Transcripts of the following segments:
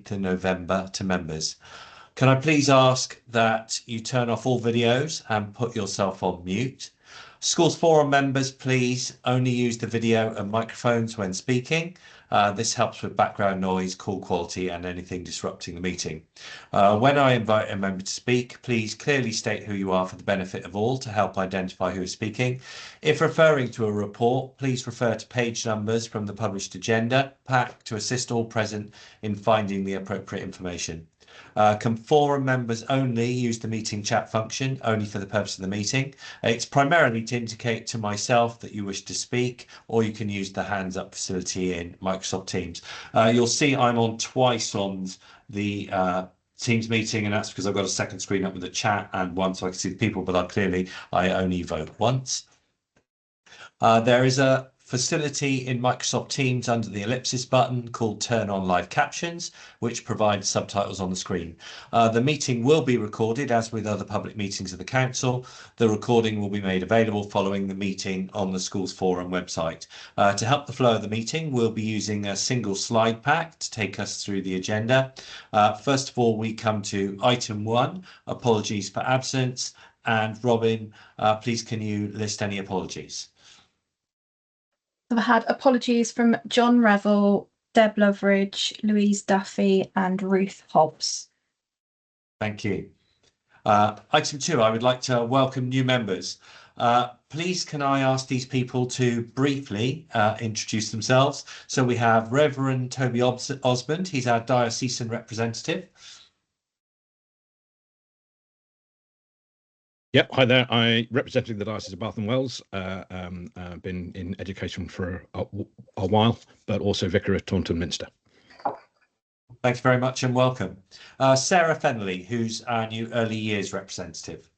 to November to members. Can I please ask that you turn off all videos and put yourself on mute? Schools Forum members, please only use the video and microphones when speaking. This helps with background noise, call quality, and anything disrupting the meeting. When I invite a member to speak, please clearly state who you are for the benefit of all to help identify who is speaking. If referring to a report, please refer to page numbers from the published agenda pack to assist all present in finding the appropriate information. Can forum members only use the meeting chat function only for the purpose of the meeting? It's primarily to indicate to myself that you wish to speak, or you can use the hands up facility in Microsoft Teams. You'll see I'm on twice on the Teams meeting, and that's because I've got a second screen up with the chat and one so I can see the people, but I only vote once. There is a facility in Microsoft Teams under the ellipsis button called Turn on Live Captions, which provides subtitles on the screen. The meeting will be recorded, as with other public meetings of the Council. The recording will be made available following the meeting on the Schools Forum website. To help the flow of the meeting, we'll be using a single slide pack to take us through the agenda. First of all, we come to item 1, apologies for absence. And Robin, please can you list any apologies? I've had apologies from John Revel, Deb Loveridge, Louise Duffy and Ruth Hobbs. Thank you. Item 2, I would like to welcome new members. Please can I ask these people to briefly introduce themselves? So we have Reverend Toby Osmond, he's our diocesan representative. Yep, hi there. I represented the Diocese of Bath and Wells. Been in education for a while, but also vicar at Taunton Minster. Thanks very much and welcome. Sarah Fennelly, who's our new early years representative.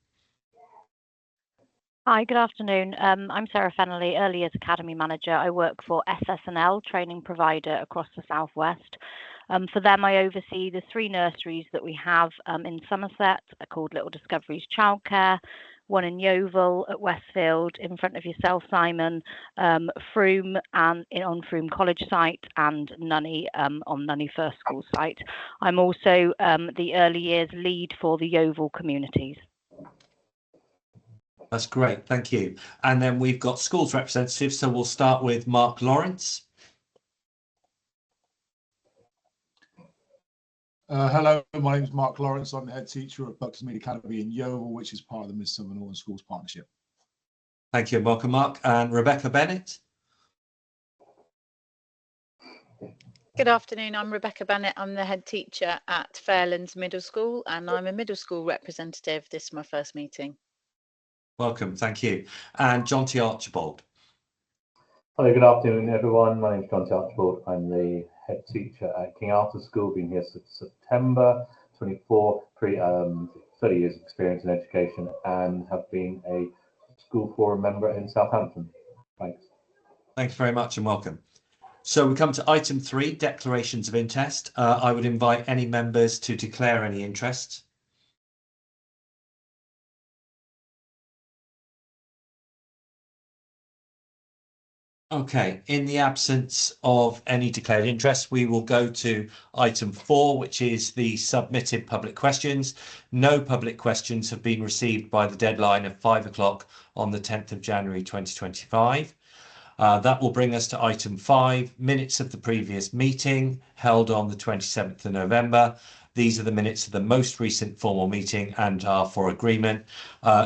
Hi, good afternoon. I'm Sarah Fennelly, Early Years Academy Manager. I work for SSNL, training provider across the Southwest. For them, I oversee the 3 nurseries that we have in Somerset called Little Discoveries Childcare, one in Yeovil at Westfield, in front of yourself, Simon, Frome and on Frome College site, and Nunney on Nunney First School site. I'm also the early years lead for the Yeovil communities. That's great, thank you. And then we've got schools representatives, so we'll start with Mark Lawrence. Hello, my name is Mark Lawrence. I'm the head teacher at Buxton Academy in Yeovil, which is part of the Midsummer Northern Schools Partnership. Thank you and welcome, Mark. And Rebecca Bennett. Good afternoon, I'm Rebecca Bennett. I'm the head teacher at Fairlands Middle School, and I'm a middle school representative. This is my first meeting. Welcome, thank you. And John T. Archibald. Hello, good afternoon, everyone. My name is John T. Archibald. I'm the head teacher at King Arthur School, been here since September 24, 30 years experience in education, and have been a School Forum member in Southampton. Thanks. Thanks very much and welcome. So we come to item 3, declarations of interest. I would invite any members to declare any interest. Okay, in the absence of any declared interest, we will go to item 4, which is the submitted public questions. No public questions have been received by the deadline of 5 o'clock on the 10th of January 2025. That will bring us to item 5, minutes of the previous meeting held on the 27th of November. These are the minutes of the most recent formal meeting and are for agreement.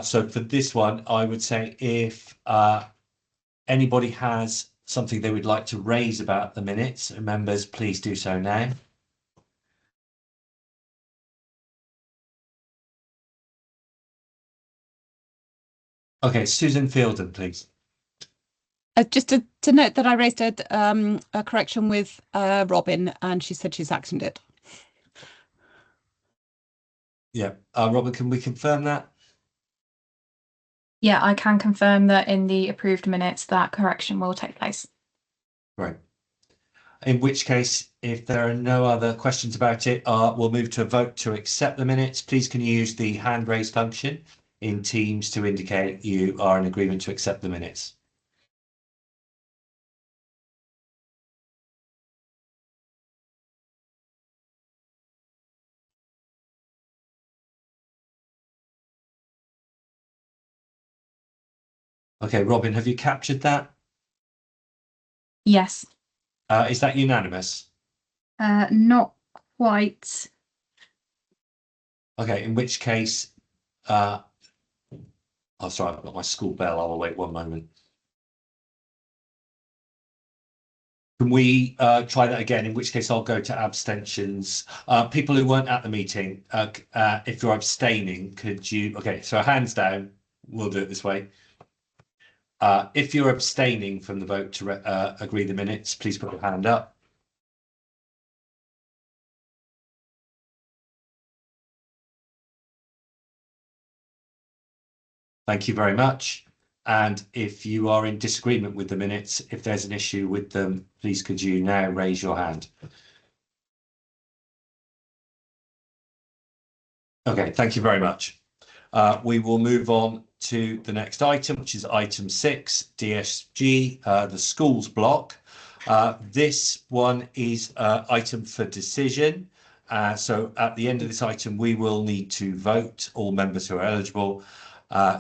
So for this one, I would say if anybody has something they would like to raise about the minutes, members, please do so now. Okay, Susan Fielden, please. Just to note that I raised a correction with Robin, and she said she's actioned it. Yeah, Robin, can we confirm that? Yeah, I can confirm that in the approved minutes that correction will take place. Right. In which case, if there are no other questions about it, we'll move to a vote to accept the minutes. Please can you use the hand raise function in Teams to indicate you are in agreement to accept the minutes. Okay, Robin, have you captured that? Yes. Is that unanimous? Not quite. Okay, in which case, oh, sorry, I've got my school bell. I'll wait one moment. Can we try that again? In which case, I'll go to abstentions. People who weren't at the meeting, if you're abstaining, could you? Okay, so hands down. We'll do it this way. If you're abstaining from the vote to agree the minutes, please put your hand up. Thank you very much. And if you are in disagreement with the minutes, if there's an issue with them, please could you now raise your hand? Okay, thank you very much. We will move on to the next item, which is item 6, DSG, the schools block. This one is item for decision. So at the end of this item, we will need to vote, all members who are eligible.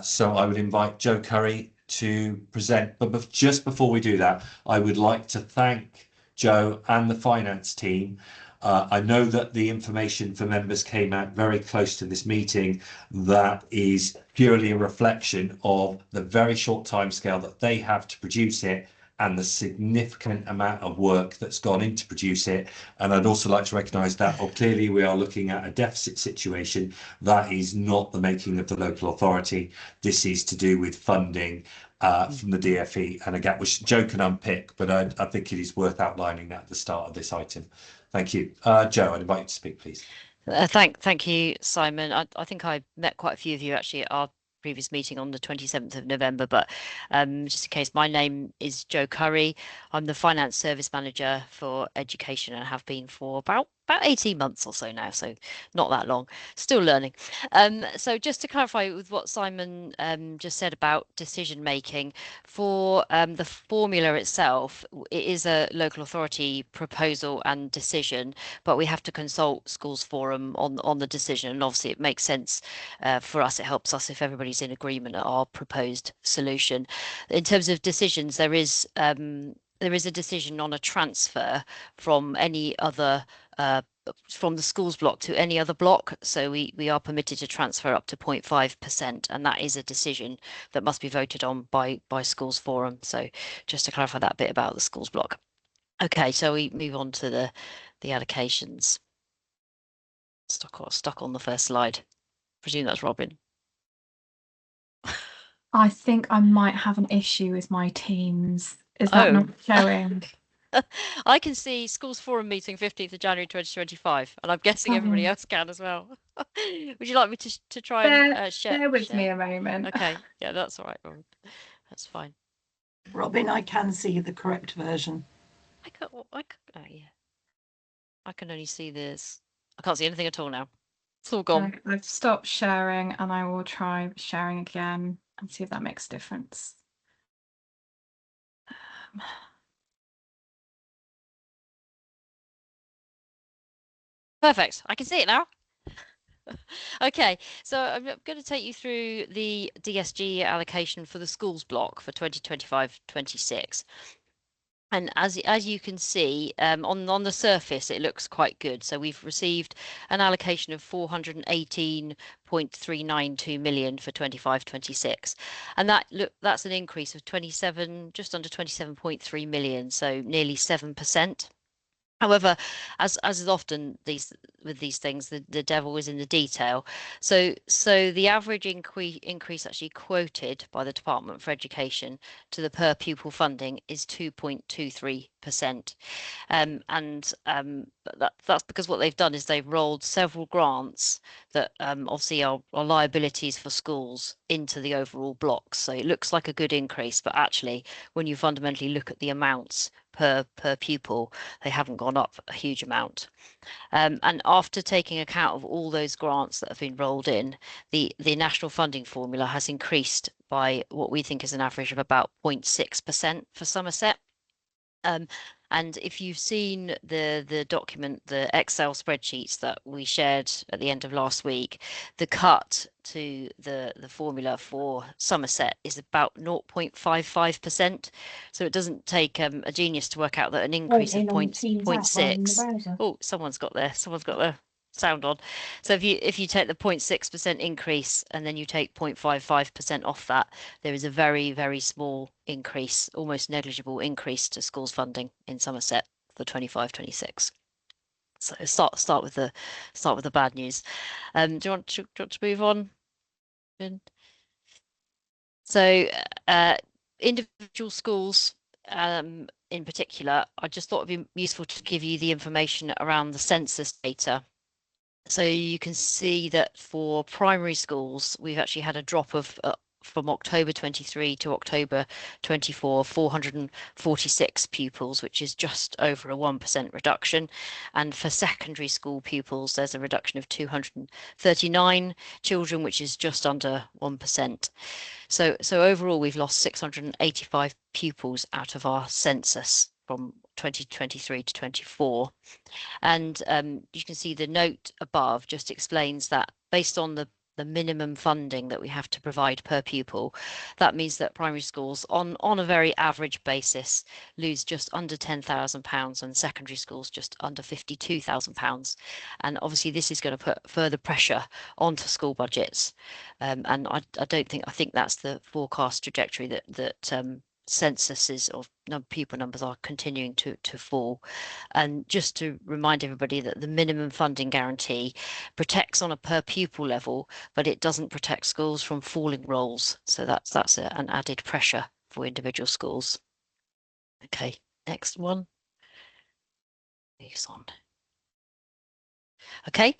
So I would invite Joe Curry to present, but just before we do that, I would like to thank Joe and the finance team. I know that the information for members came out very close to this meeting. That is purely a reflection of the very short timescale that they have to produce it and the significant amount of work that's gone into produce it. And I'd also like to recognise that, clearly we are looking at a deficit situation. That is not the making of the local authority. This is to do with funding from the DFE and a gap which Joe can unpick, but I think it is worth outlining that at the start of this item. Thank you. Joe, I'd invite you to speak, please. Thank you, Simon. I think I met quite a few of you actually at our previous meeting on the 27th of November, but just in case, my name is Joe Curry. I'm the Finance Service Manager for Education and have been for about 18 months or so now, so not that long, still learning. So just to clarify with what Simon just said about decision making, for the formula itself, it is a local authority proposal and decision, but we have to consult Schools Forum on the decision, and obviously it makes sense for us. It helps us if everybody's in agreement at our proposed solution. In terms of decisions, there is a decision on a transfer from any other from the schools block to any other block. So we are permitted to transfer up to 0.5%, and that is a decision that must be voted on by Schools Forum. So just to clarify that bit about the schools block. Okay, so we move on to the allocations. Stuck on the first slide. Presume that's Robin. I think I might have an issue with my Teams. Is that not showing? I can see Schools Forum meeting 15th of January 2025, and I'm guessing everybody else can as well. Would you like me to try and share? Bear with me a moment. Okay, yeah, that's all right, Robin. That's fine. Robin, I can see the correct version. I can only see this. I can't see anything at all now. It's all gone. I've stopped sharing, and I will try sharing again and see if that makes a difference. Perfect. I can see it now. Okay, so I'm going to take you through the DSG allocation for the schools block for 2025-26. And as you can see, on the surface, it looks quite good. So we've received an allocation of 418.392 million for 25-26, and that's an increase of just under 27.3 million, so nearly 7%. However, as is often with these things, the devil is in the detail. So the average increase actually quoted by the Department for Education to the per pupil funding is 2.23%, and that's because what they've done is they've rolled several grants that obviously are liabilities for schools into the overall blocks. So it looks like a good increase, but actually, when you fundamentally look at the amounts per pupil, they haven't gone up a huge amount. And after taking account of all those grants that have been rolled in, the national funding formula has increased by what we think is an average of about 0.6% for Somerset. And if you've seen the document, the Excel spreadsheets that we shared at the end of last week, the cut to the formula for Somerset is about 0.55%. So it doesn't take a genius to work out that an increase of 0.6. Oh, someone's got their sound on. So if you take the 0.6% increase and then you take 0.55% off that, there is a very, very small increase, almost negligible increase to schools funding in Somerset for 25-26. So start with the bad news. Do you want to move on? So individual schools in particular, I just thought it'd be useful to give you the information around the census data. So you can see that for primary schools, we've actually had a drop of from October 23 to October 24, 446 pupils, which is just over a 1% reduction. And for secondary school pupils, there's a reduction of 239 children, which is just under 1%. So overall, we've lost 685 pupils out of our census from 2023 to 24. And you can see the note above just explains that based on the minimum funding that we have to provide per pupil, that means that primary schools on a very average basis lose just under £10,000 and secondary schools just under £52,000. And obviously this is going to put further pressure onto school budgets. And I think that's the forecast trajectory that censuses of pupil numbers are continuing to fall. And just to remind everybody that the minimum funding guarantee protects on a per pupil level, but it doesn't protect schools from falling rolls. So that's an added pressure for individual schools. Okay, next one. Moves on. Okay,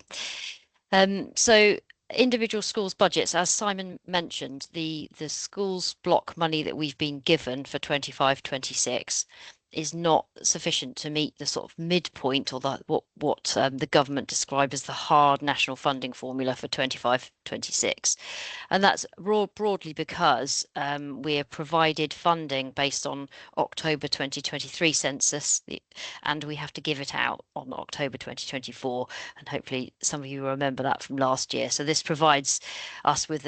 so individual schools budgets, as Simon mentioned, the schools block money that we've been given for 25-26 is not sufficient to meet the sort of midpoint, or what the government described as the hard national funding formula for 25-26. And that's broadly because we're provided funding based on October 2023 census, and we have to give it out on October 2024. And hopefully some of you remember that from last year. So this provides us with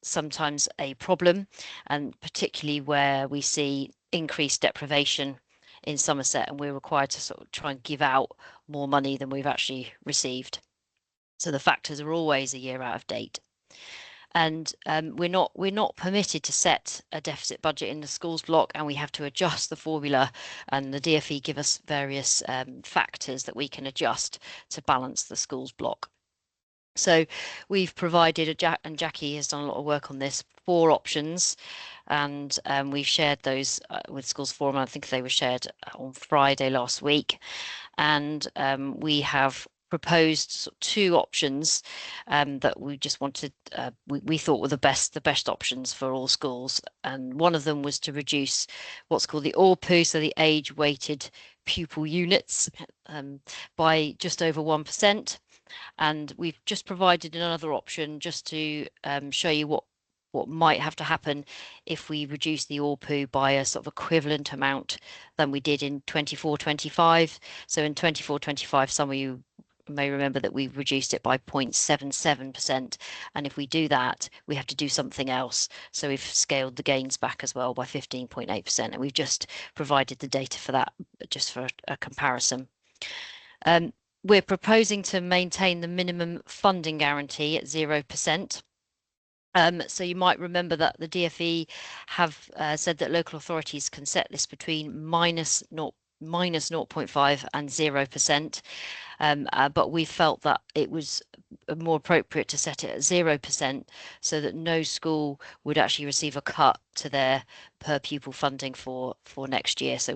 sometimes a problem, and particularly where we see increased deprivation in Somerset, and we're required to sort of try and give out more money than we've actually received. So the factors are always a year out of date. And we're not permitted to set a deficit budget in the schools block, and we have to adjust the formula, and the DfE give us various factors that we can adjust to balance the schools block. So we've provided, and Jackie has done a lot of work on this, 4 options, and we've shared those with Schools Forum. I think they were shared on Friday last week, and we have proposed 2 options that we just wanted, we thought were the best options for all schools. And one of them was to reduce what's called the ARPU, so the age weighted pupil units, by just over 1%. And we've just provided another option just to show you what might have to happen if we reduce the ARPU by a sort of equivalent amount than we did in 24-25. So in 24-25, some of you may remember that we reduced it by 0.77%, and if we do that, we have to do something else. So we've scaled the gains back as well by 15.8%, and we've just provided the data for that just for a comparison. We're proposing to maintain the minimum funding guarantee at 0%. So you might remember that the DfE have said that local authorities can set this between minus 0.5 and 0%. But we felt that it was more appropriate to set it at 0% so that no school would actually receive a cut to their per pupil funding for next year. So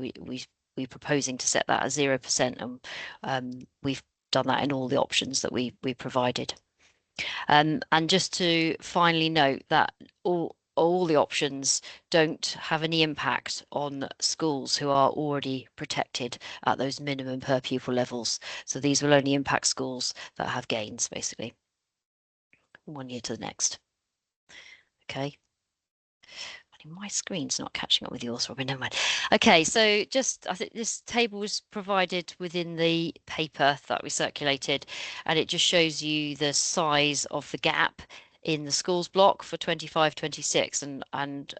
we're proposing to set that at 0%, and we've done that in all the options that we provided. And just to finally note that all the options don't have any impact on schools who are already protected at those minimum per pupil levels. So these will only impact schools that have gains, basically. 1 year to the next. Okay. My screen's not catching up with yours, Robin. Never mind. Okay, so just I think this table was provided within the paper that we circulated, and it just shows you the size of the gap in the schools block for 25-26 and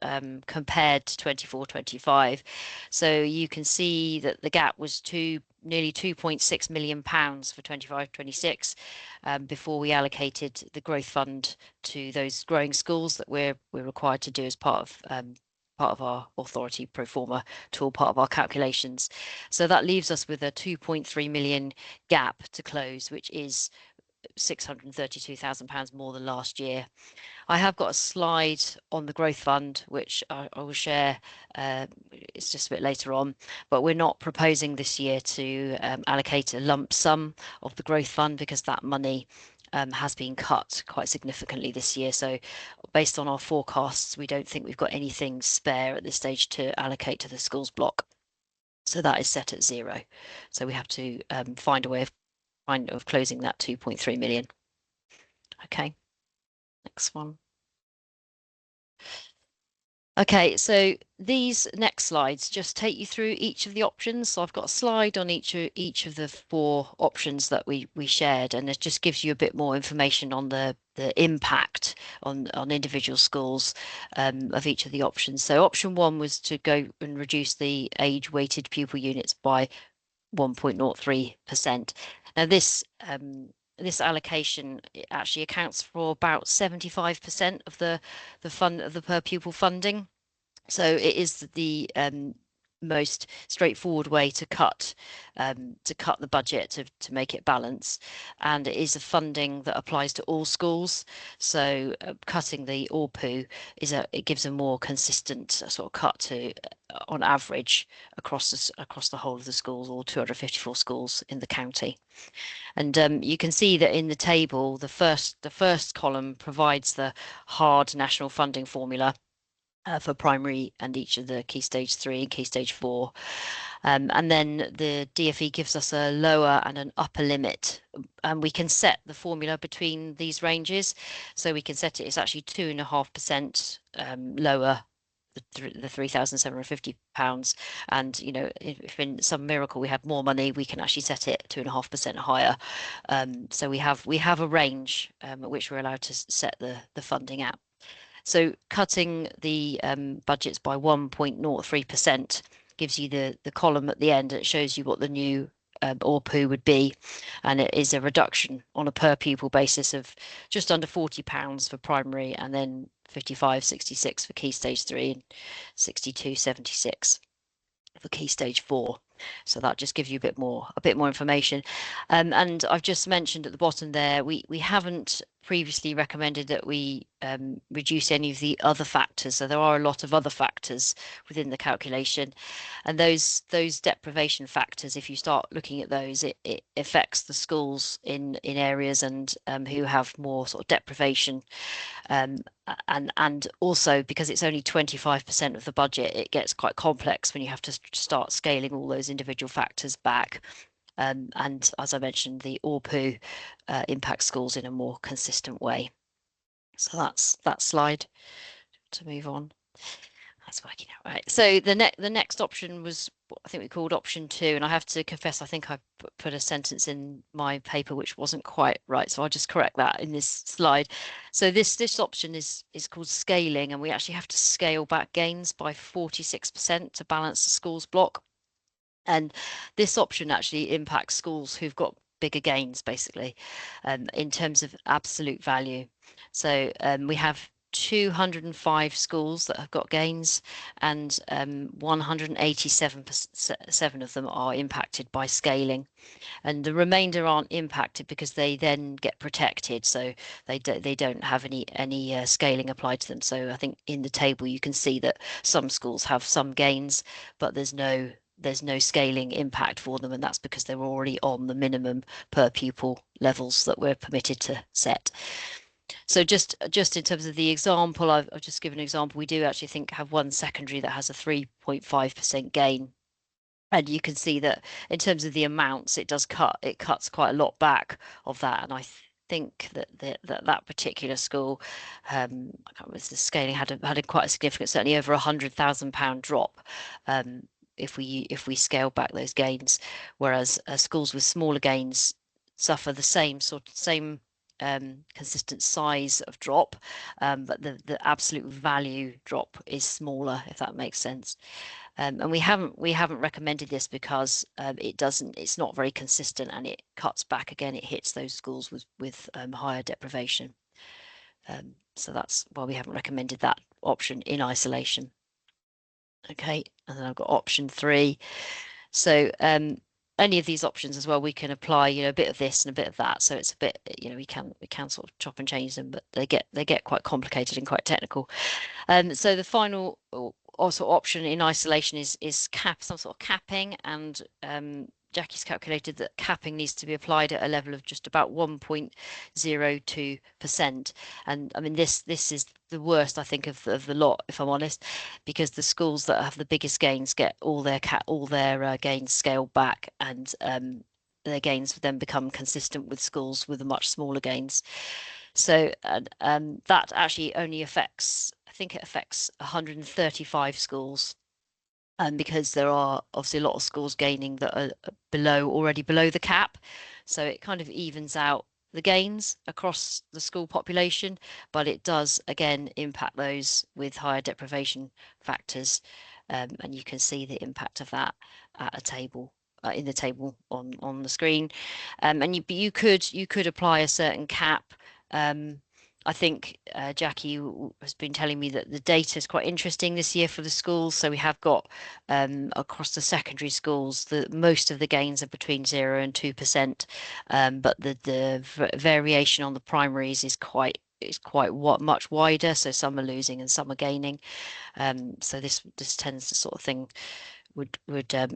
compared to 24-25. So you can see that the gap was nearly £2.6 million for 25-26 before we allocated the growth fund to those growing schools that we're required to do as part of our authority pro forma tool, part of our calculations. So that leaves us with a 2.3 million gap to close, which is £632,000 more than last year. I have got a slide on the growth fund, which I will share. It's just a bit later on, but we're not proposing this year to allocate a lump sum of the growth fund because that money has been cut quite significantly this year. So based on our forecasts, we don't think we've got anything spare at this stage to allocate to the schools block. So that is set at 0. So we have to find a way of closing that 2.3 million. Okay, next one. Okay, so these next slides just take you through each of the options. So I've got a slide on each of the 4 options that we shared, and it just gives you a bit more information on the impact on individual schools of each of the options. So option 1 was to go and reduce the age-weighted pupil units by 1.03%. Now this allocation actually accounts for about 75% of the per pupil funding. So it is the most straightforward way to cut the budget to make it balance, and it is a funding that applies to all schools. So cutting the ARPU it gives a more consistent sort of cut to on average across the whole of the schools, all 254 schools in the county. And you can see that in the table, the first column provides the hard national funding formula for primary and each of the Key Stage 3 and Key Stage 4. And then the DFE gives us a lower and an upper limit, and we can set the formula between these ranges. So we can set it's actually 2.5% lower, the £3,750, and if in some miracle we have more money, we can actually set it 2.5% higher. So we have a range at which we're allowed to set the funding at. So cutting the budgets by 1.03% gives you the column at the end. It shows you what the new ARPU would be, and it is a reduction on a per pupil basis of just under £40 for primary, and then 55.66 for Key Stage 3 and 62.76 for Key Stage 4. So that just gives you a bit more information. And I've just mentioned at the bottom there, we haven't previously recommended that we reduce any of the other factors. So there are a lot of other factors within the calculation, and those deprivation factors, if you start looking at those, it affects the schools in areas and who have more sort of deprivation, and also because it's only 25% of the budget, it gets quite complex when you have to start scaling all those individual factors back. And as I mentioned, the ARPU impacts schools in a more consistent way. So that's that slide. To move on, that's working out right. So the next option was what I think we called option 2, and I have to confess I think I put a sentence in my paper which wasn't quite right, so I'll just correct that in this slide. So this option is called scaling, and we actually have to scale back gains by 46% to balance the schools block. And this option actually impacts schools who've got bigger gains, basically, in terms of absolute value. So we have 205 schools that have got gains, and 187 of them are impacted by scaling, and the remainder aren't impacted because they then get protected, so they don't have any scaling applied to them. So I think in the table you can see that some schools have some gains, but there's no scaling impact for them, and that's because they're already on the minimum per pupil levels that we're permitted to set. So just in terms of the example, I've just given an example. We do actually have one secondary that has a 3.5% gain, and you can see that in terms of the amounts, it cuts quite a lot back of that, and think that that particular school, I can't remember, the scaling had a quite a significant, certainly over £100,000 drop. If we scale back those gains, whereas schools with smaller gains suffer the same consistent size of drop, but the absolute value drop is smaller, if that makes sense. And we haven't recommended this because it's not very consistent, and it cuts back again. It hits those schools with higher deprivation. So that's why we haven't recommended that option in isolation. Okay, and then I've got option 3. So any of these options as well, we can apply, a bit of this and a bit of that. So it's a bit, we can sort of chop and change them, but they get quite complicated and quite technical. So the final also option in isolation is some sort of capping, and Jackie's calculated that capping needs to be applied at a level of just about 1.02%. And I mean, this is the worst, I think, of the lot, if I'm honest, because the schools that have the biggest gains get all their gains scaled back, and their gains then become consistent with schools with the much smaller gains. So that actually only affects, I think it affects 135 schools. Because there are obviously a lot of schools gaining that are already below the cap, so it kind of evens out the gains across the school population, but it does again impact those with higher deprivation factors, and you can see the impact of that at a table in the table on the screen, and you could apply a certain cap. I think Jackie has been telling me that the data is quite interesting this year for the schools. So we have got across the secondary schools, most of the gains are between 0 and 2%, but the variation on the primaries is quite much wider. So some are losing and some are gaining. So this tends to sort of thing would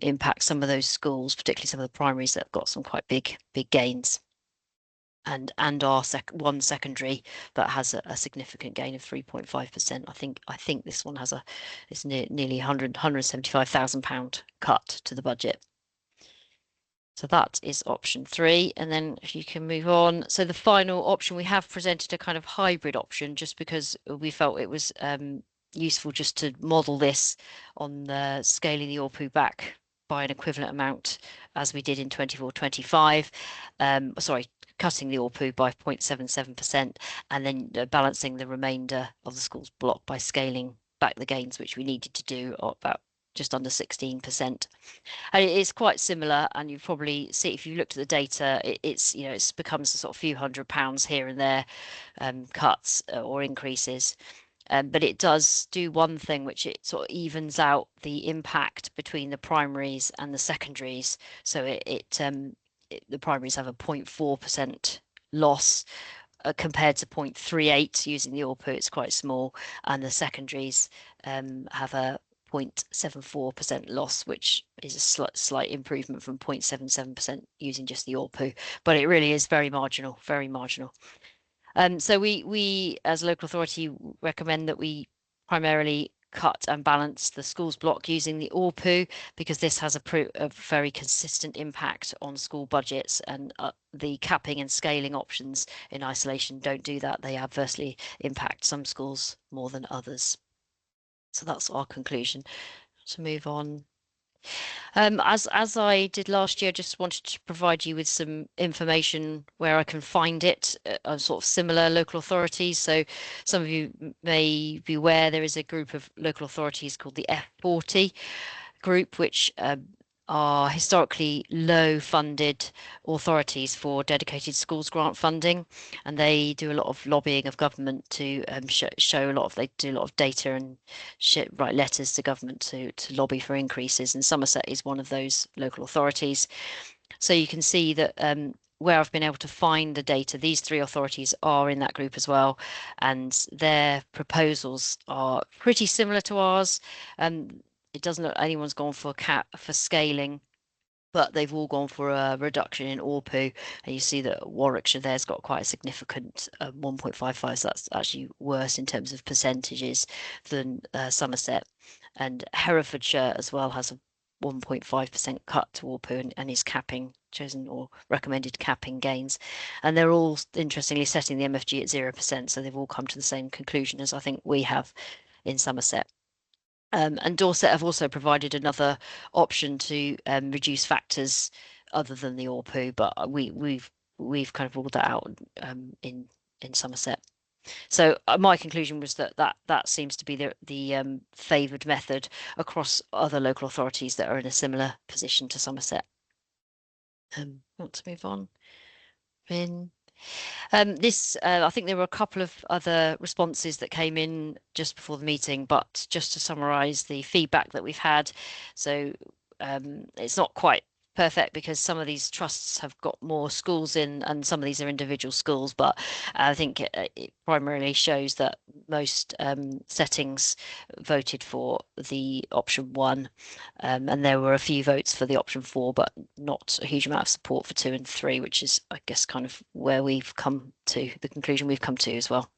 impact some of those schools, particularly some of the primaries that have got some quite big gains. And our one secondary that has a significant gain of 3.5%. I think this one has it's nearly £175,000 cut to the budget. So that is option 3. And then if you can move on. So the final option, we have presented a kind of hybrid option, just because we felt it was useful just to model this on the scaling the ARPU back by an equivalent amount as we did in 24-25. Sorry, cutting the ARPU by 0.77%, and then balancing the remainder of the schools block by scaling back the gains, which we needed to do about just under 16%. And it is quite similar, and you probably see if you looked at the data, it's becomes a sort of few £100 here and there cuts or increases. But it does do one thing, which it sort of evens out the impact between the primaries and the secondaries. So the primaries have a 0.4% loss compared to 0.38 using the ARPU. It's quite small, and the secondaries have a 0.74% loss, which is a slight improvement from 0.77% using just the ARPU. But it really is very marginal, very marginal. So we as a local authority recommend that we primarily cut and balance the schools block using the ARPU, because this has a very consistent impact on school budgets, and the capping and scaling options in isolation don't do that. They adversely impact some schools more than others. So that's our conclusion. To move on. As I did last year, just wanted to provide you with some information where I can find it on sort of similar local authorities. So some of you may be aware there is a group of local authorities called the F40 group, which are historically low funded authorities for dedicated schools grant funding, and they do a lot of lobbying of government to show they do a lot of data and write letters to government to lobby for increases, and Somerset is one of those local authorities. So you can see that where I've been able to find the data, these 3 authorities are in that group as well, and their proposals are pretty similar to ours. It doesn't look anyone's gone for scaling, but they've all gone for a reduction in ARPU, and you see that Warwickshire there's got quite a significant 1.55, so that's actually worse in terms of percentages than Somerset, and Herefordshire as well has a 1.5% cut to ARPU and is capping chosen or recommended capping gains, and they're all interestingly setting the MFG at 0%, so they've all come to the same conclusion as I think we have in Somerset. And Dorset have also provided another option to reduce factors other than the ORPU, but we've kind of ruled that out in Somerset. So my conclusion was that seems to be the favoured method across other local authorities that are in a similar position to Somerset. Want to move on? I think there were a couple of other responses that came in just before the meeting, but just to summarise the feedback that we've had. So it's not quite perfect because some of these trusts have got more schools in and some of these are individual schools, but I think it primarily shows that most settings voted for the option 1, and there were a few votes for the option 4, but not a huge amount of support for 2 and 3, which is, I guess, kind of where we've come to the conclusion we've come to as well.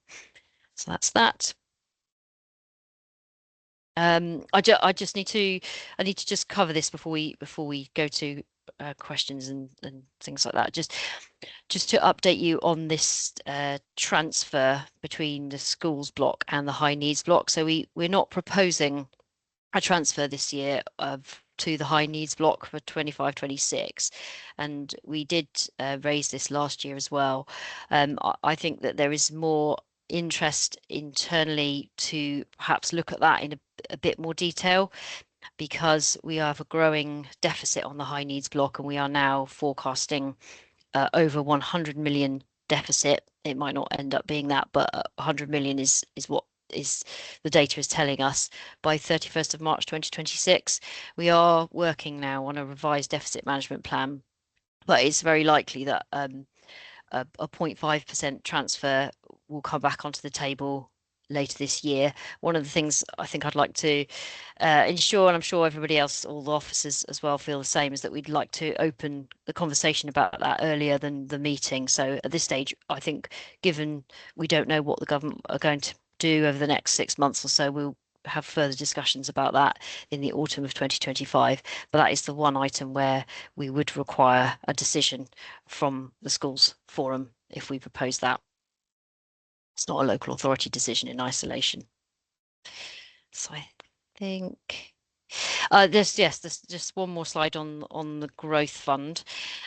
So that's that. I just need to just cover this before we go to questions and things like that. Just to update you on this transfer between the schools block and the high needs block. So we're not proposing a transfer this year to the high needs block for 25-26, and we did raise this last year as well. I think that there is more interest internally to perhaps look at that in a bit more detail, because we have a growing deficit on the high needs block, and we are now forecasting over 100 million deficit. It might not end up being that, but 100 million is what is the data is telling us by 31st of March 2026. We are working now on a revised deficit management plan, but it's very likely that a 0.5% transfer will come back onto the table later this year. One of the things I think I'd like to ensure, and I'm sure everybody else, all the officers as well, feel the same, is that we'd like to open the conversation about that earlier than the meeting. So at this stage, I think, given we don't know what the government are going to do over the next 6 months or so, we'll have further discussions about that in the autumn of 2025. But that is the one item where we would require a decision from the schools forum if we propose that. It's not a local authority decision in isolation. So I think there's just one more slide on the growth fund.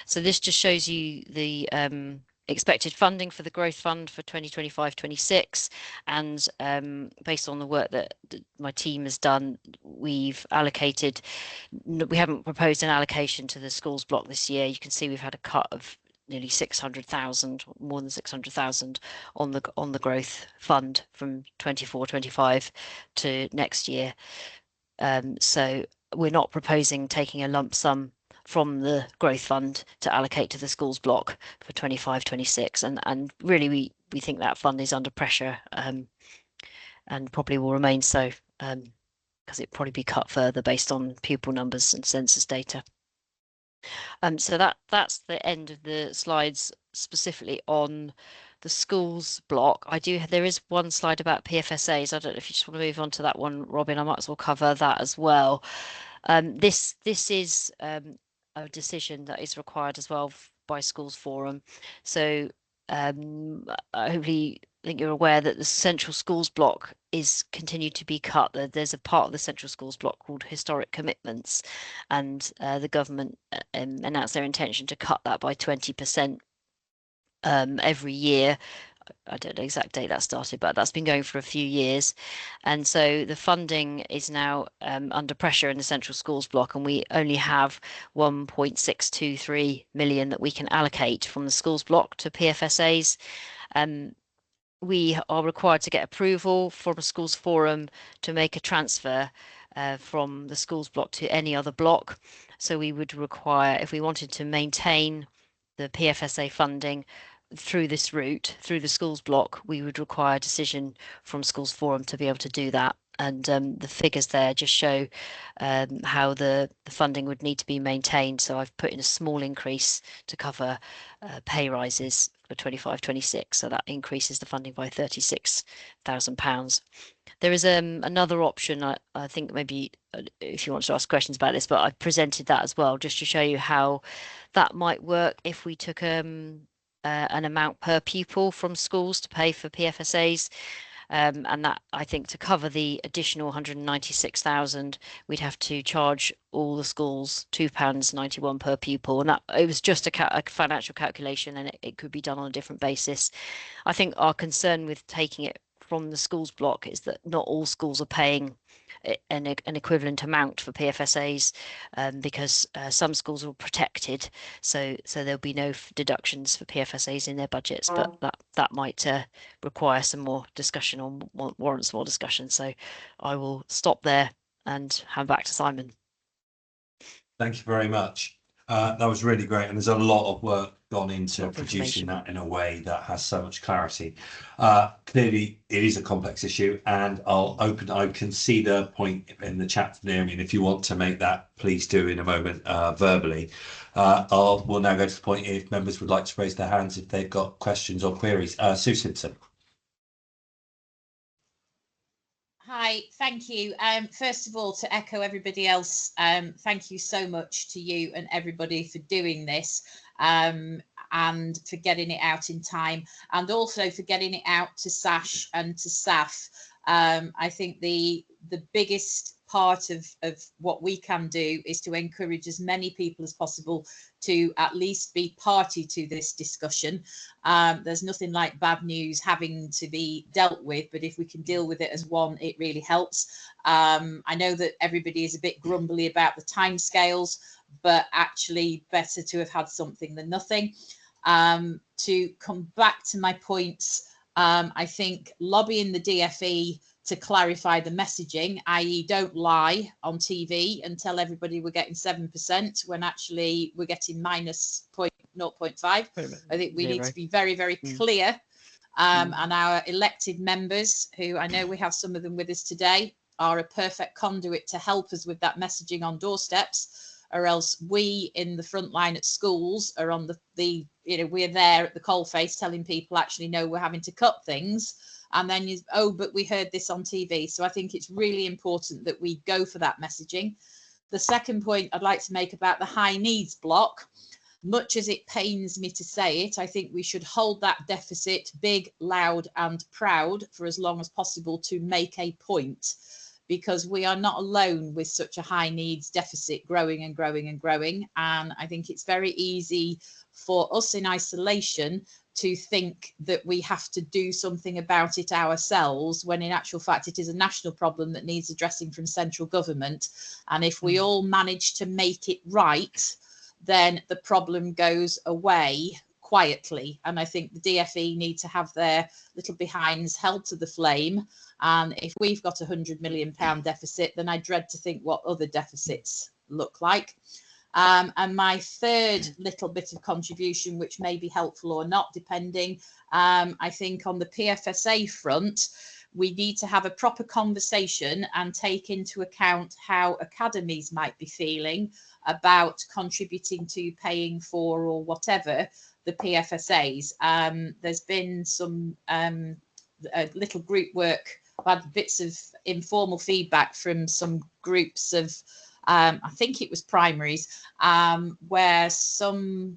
So this just shows you the expected funding for the growth fund for 2025-26, and based on the work that my team has done, we haven't proposed an allocation to the schools block this year. You can see we've had a cut of nearly 600,000, more than 600,000 on the growth fund from 24-25 to next year. So we're not proposing taking a lump sum from the growth fund to allocate to the schools block for 25-26, and really we think that fund is under pressure, and probably will remain so, because it probably be cut further based on pupil numbers and census data. So that's the end of the slides specifically on the schools block. There is one slide about PFSAs. I don't know if you just want to move on to that one, Robin. I might as well cover that as well. This is a decision that is required as well by schools forum. So hopefully, I think you're aware that the central schools block is continued to be cut. There's a part of the central schools block called historic commitments, and the government announced their intention to cut that by 20% every year. I don't know the exact date that started, but that's been going for a few years. And so the funding is now under pressure in the central schools block, and we only have 1.623 million that we can allocate from the schools block to PFSAs. We are required to get approval from a schools forum to make a transfer from the schools block to any other block. So we would require, if we wanted to maintain the PFSA funding through this route, through the schools block, we would require a decision from schools forum to be able to do that. the figures there just show how the funding would need to be maintained. So I've put in a small increase to cover pay rises for 25-26, so that increases the funding by £36,000. There is another option. I think maybe if you want to ask questions about this, but I presented that as well just to show you how that might work if we took an amount per pupil from schools to pay for PFSAs. And that, I think, to cover the additional 196,000, we'd have to charge all the schools £2.91 per pupil, and that it was just a financial calculation, and it could be done on a different basis. I think our concern with taking it from the schools block is that not all schools are paying an equivalent amount for PFSAs, because some schools are protected, so there'll be no deductions for PFSAs in their budgets, but that might require some more discussion, or warrants more discussion. So I will stop there and hand back to Simon. Thank you very much. That was really great, and there's a lot of work gone into producing that in a way that has so much clarity. Clearly, it is a complex issue, and I can see the point in the chat from Naomi, and if you want to make that, please do in a moment verbally. We'll now go to the point if members would like to raise their hands if they've got questions or queries. Sue Simpson. Hi, thank you. First of all, to echo everybody else, thank you so much to you and everybody for doing this, and for getting it out in time, and also for getting it out to SASH and to SAF. I think the biggest part of what we can do is to encourage as many people as possible to at least be party to this discussion. There's nothing like bad news having to be dealt with, but if we can deal with it as one, it really helps. I know that everybody is a bit grumbly about the timescales, but actually better to have had something than nothing. To come back to my points, I think lobbying the DfE to clarify the messaging, i.e. don't lie on TV and tell everybody we're getting 7% when actually we're getting minus 0.5. I think we need to be very, very clear. And our elected members, who I know we have some of them with us today, are a perfect conduit to help us with that messaging on doorsteps, or else we in the front line at schools are on the we're there at the coalface telling people actually no, we're having to cut things. And then but we heard this on TV. So I think it's really important that we go for that messaging. The second point I'd like to make about the high needs block, much as it pains me to say it, I think we should hold that deficit big, loud and proud for as long as possible to make a point, because we are not alone with such a high needs deficit growing and growing and growing. And I think it's very easy for us in isolation to think that we have to do something about it ourselves, when in actual fact it is a national problem that needs addressing from central government. And if we all manage to make it right, then the problem goes away quietly. And I think the DfE need to have their little behinds held to the flame. And if we've got £100 million deficit, then I dread to think what other deficits look like. And my third little bit of contribution, which may be helpful or not, depending, I think on the PFSA front, we need to have a proper conversation and take into account how academies might be feeling about contributing to paying for or whatever the PFSAs. There's been some little group work. I've had bits of informal feedback from some groups of I think it was primaries, where some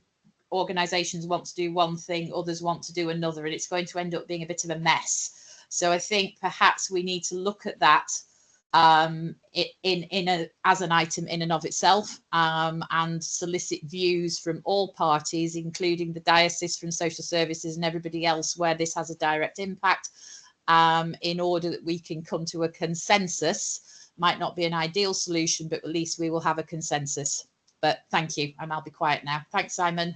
organisations want to do one thing, others want to do another, and it's going to end up being a bit of a mess. So I think perhaps we need to look at that as an item in and of itself, and solicit views from all parties, including the diocese, from social services and everybody else where this has a direct impact, in order that we can come to a consensus. Might not be an ideal solution, but at least we will have a consensus. But thank you, and I'll be quiet now. Thanks, Simon.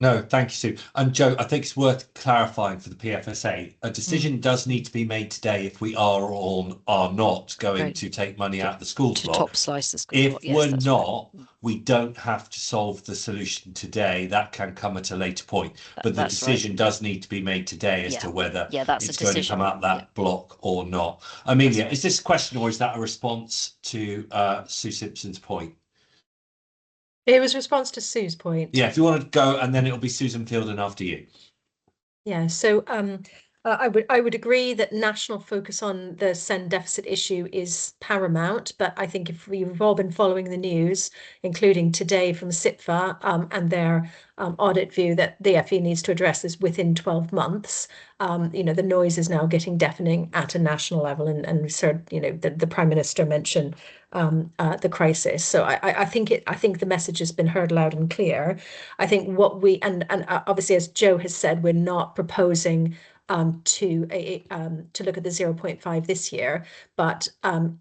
No, thank you, Sue. And Joe, I think it's worth clarifying for the PFSA. A decision does need to be made today if we are or are not going to take money out of the schools To block. top slice the school If block. Yes, we're that's not, we don't have to solve the solution today. That can come at a later point. But the that's decision does need to be made today as to whether that's it's a going to decision. come out that block or not. Amelia, is this a question or is that a response to Sue Simpson's point? It was response to Sue's point. Yeah, if you want to go, and then it'll be Susan Fielden after you. Yeah, so I would agree that national focus on the SEND deficit issue is paramount, but I think if we've all been following the news, including today from SIPFA and their audit view that the FE needs to address this within 12 months, the noise is now getting deafening at a national level, and we heard, the Prime Minister mention the crisis. So I think the message has been heard loud and clear. I think what we and obviously, as Joe has said, we're not proposing to look at the 0.5 this year, but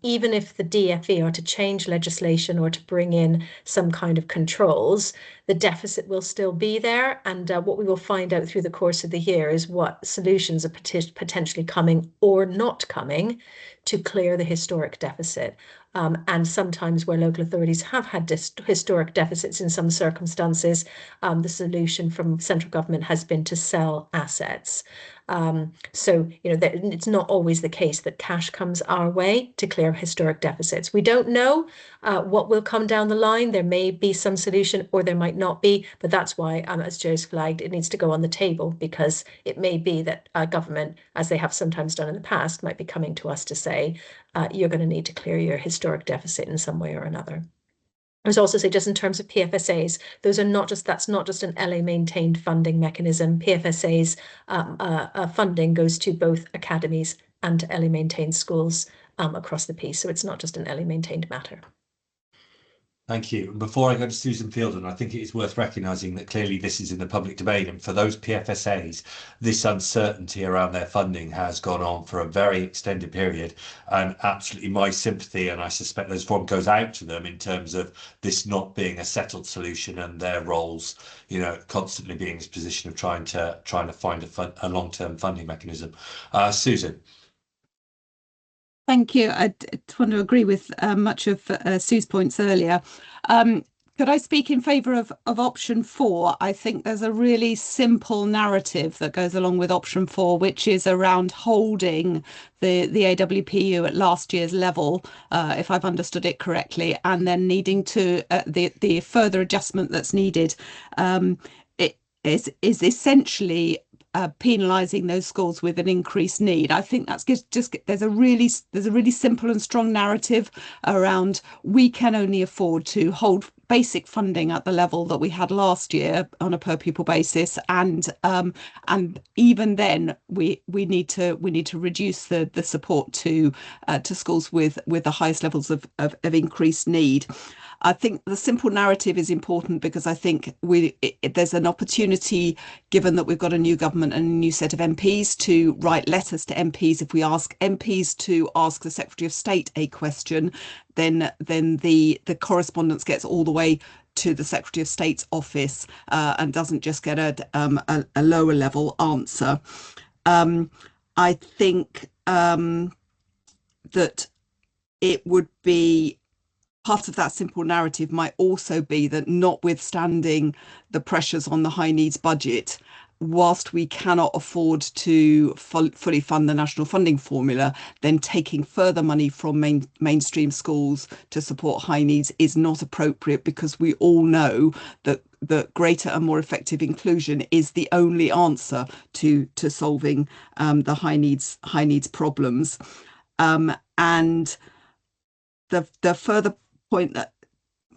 even if the DFE are to change legislation or to bring in some kind of controls, the deficit will still be there. And what we will find out through the course of the year is what solutions are potentially coming or not coming to clear the historic deficit. And sometimes where local authorities have had historic deficits in some circumstances, the solution from central government has been to sell assets. So, it's not always the case that cash comes our way to clear historic deficits. We don't know what will come down the line. There may be some solution or there might not be, but that's why, as Joe's flagged, it needs to go on the table, because it may be that government, as they have sometimes done in the past, might be coming to us to say, you're going to need to clear your historic deficit in some way or another. I was also say, just in terms of PFSAs, that's not just an LA maintained funding mechanism. PFSAs funding goes to both academies and to LA maintained schools across the piece. So it's not just an LA maintained matter. Thank you. And before I go to Susan Fielden, I think it is worth recognising that clearly this is in the public domain, and for those PFSAs, this uncertainty around their funding has gone on for a very extended period, and absolutely my sympathy, and I suspect there's one goes out to them in terms of this not being a settled solution and their roles, constantly being in this position of trying to find a long-term funding mechanism. Susan. Thank you. I want to agree with much of Sue's points earlier. Could I speak in favour of option 4? I think there's a really simple narrative that goes along with option 4, which is around holding the AWPU at last year's level, if I've understood it correctly, and then needing to the further adjustment that's needed. It is essentially penalising those schools with an increased need. I think that's just there's a really simple and strong narrative around we can only afford to hold basic funding at the level that we had last year on a per pupil basis, and even then we need to reduce the support to schools with the highest levels of increased need. I think the simple narrative is important because I think there's an opportunity, given that we've got a new government and a new set of MPs, to write letters to MPs. If we ask MPs to ask the Secretary of State a question, then the correspondence gets all the way to the Secretary of State's office and doesn't just get a lower level answer. I think that it would be part of that simple narrative might also be that, notwithstanding the pressures on the high needs budget, whilst we cannot afford to fully fund the national funding formula, then taking further money from mainstream schools to support high needs is not appropriate, because we all know that greater and more effective inclusion is the only answer to solving the high needs problems. And the further point that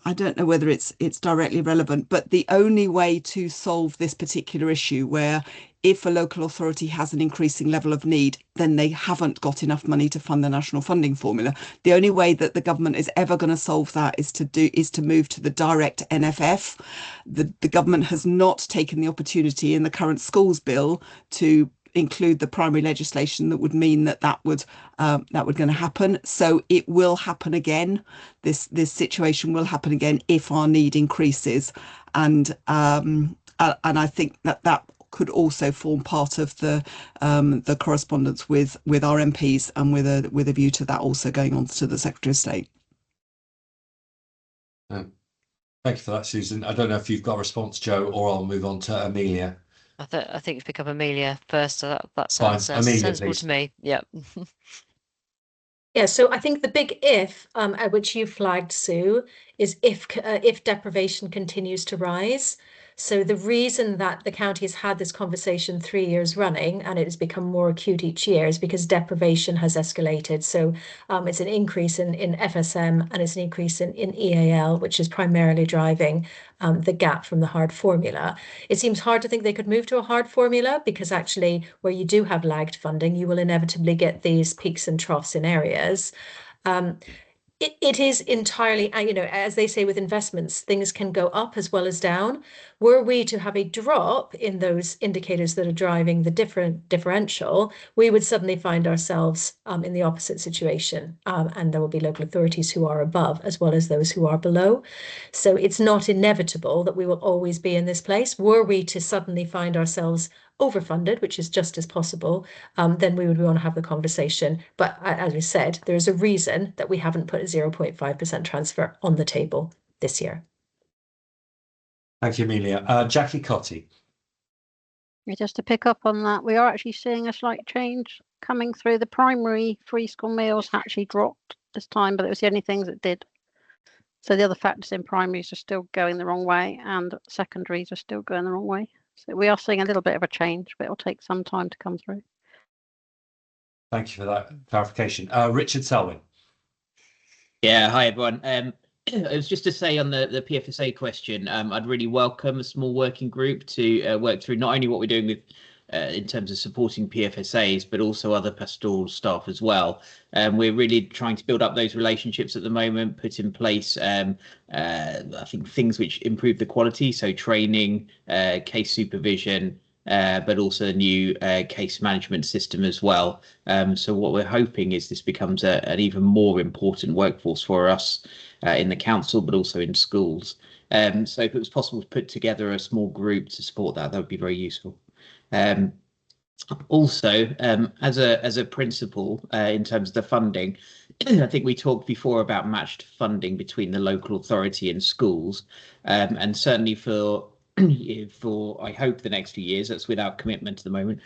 I don't know whether it's directly relevant, but the only way to solve this particular issue, where if a local authority has an increasing level of need, then they haven't got enough money to fund the national funding formula, the only way that the government is ever going to solve that is to move to the direct NFF. The government has not taken the opportunity in the current schools bill to include the primary legislation that would mean that would going to happen. So it will happen again. This situation will happen again if our need increases, and and I think that could also form part of the correspondence with our MPs, and with a view to that also going on to the Secretary of State. Thank you for that, Susan. I don't know if you've got a response, Joe, or I'll move on to Amelia. I think we pick up Amelia first. So that sounds Amelia, sensible please. to me. Yeah. Yeah, so I think the big if, at which you flagged, Sue, is if deprivation continues to rise. So the reason that the county has had this conversation 3 years running, and it has become more acute each year, is because deprivation has escalated. So it's an increase in FSM, and it's an increase in EAL, which is primarily driving the gap from the hard formula. It seems hard to think they could move to a hard formula, because actually where you do have lagged funding, you will inevitably get these peaks and troughs in areas. It is entirely, as they say with investments, things can go up as well as down. Were we to have a drop in those indicators that are driving the differential, we would suddenly find ourselves in the opposite situation. And there will be local authorities who are above as well as those who are below. So it's not inevitable that we will always be in this place. Were we to suddenly find ourselves overfunded, which is just as possible, then we would want to have the conversation. But as we said, there is a reason that we haven't put a 0.5% transfer on the table this year. Thank you, Amelia. Jackie Cotty. Just to pick up on that, we are actually seeing a slight change coming through. The primary free school meals actually dropped this time, but it was the only things it did. So the other factors in primaries are still going the wrong way, and secondaries are still going the wrong way. So we are seeing a little bit of a change, but it'll take some time to come through. Thank you for that clarification. Richard Selwyn. Yeah, hi everyone. It was just to say on the PFSA question, I'd really welcome a small working group to work through not only what we're doing with in terms of supporting PFSAs, but also other pastoral staff as well. We're really trying to build up those relationships at the moment, put in place, I think, things which improve the quality, so training, case supervision, but also a new case management system as well. So what we're hoping is this becomes an even more important workforce for us in the council, but also in schools. So if it was possible to put together a small group to support that, that would be very useful. Also, as a principle, in terms of the funding, I think we talked before about matched funding between the local authority and schools, and certainly for I hope the next few years, that's without commitment at the moment,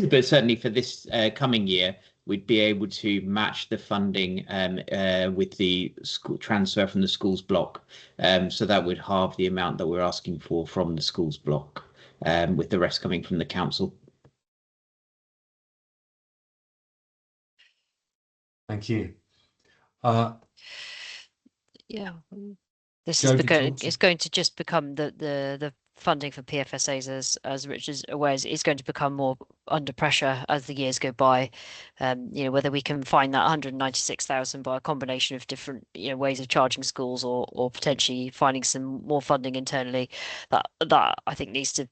but certainly for this coming year, we'd be able to match the funding with the school transfer from the schools block. So that would halve the amount that we're asking for from the schools block, with the rest coming from the council. Thank you. Yeah, this is it's going to just become the funding for PFSAs, as Richard's aware, is going to become more under pressure as the years go by. Whether we can find that 196,000 by a combination of different ways of charging schools, or potentially finding some more funding internally, that I think needs to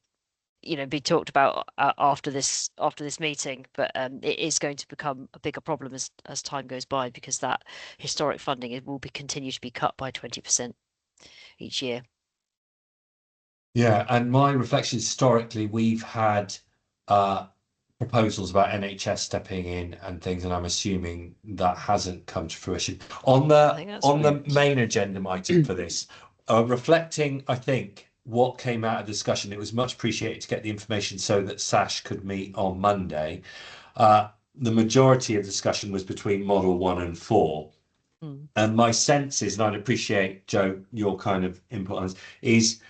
be talked about after this meeting. But it is going to become a bigger problem as time goes by, because that historic funding will continue to be cut by 20% each year. Yeah, and my reflection, historically, we've had proposals about NHS stepping in and things, and I'm assuming that hasn't come to fruition. On the main agenda item for this, reflecting, I think, what came out of discussion, it was much appreciated to get the information so that Sash could meet on Monday. The majority of discussion was between Model 1 and 4. And my sense is, and I'd appreciate, Joe, your kind of input on this, is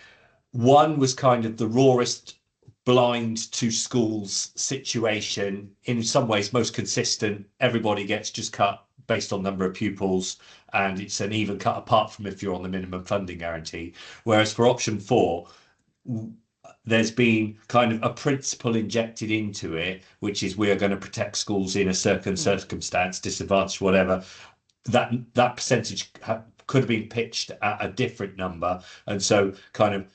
1 was kind of the rawest blind to schools situation, in some ways most consistent. Everybody gets just cut based on number of pupils, and it's an even cut apart from if you're on the minimum funding guarantee. Whereas for option 4, there's been kind of a principle injected into it, which is we are going to protect schools in a certain circumstance, disadvantage, whatever. That percentage could have been pitched at a different number, and so kind of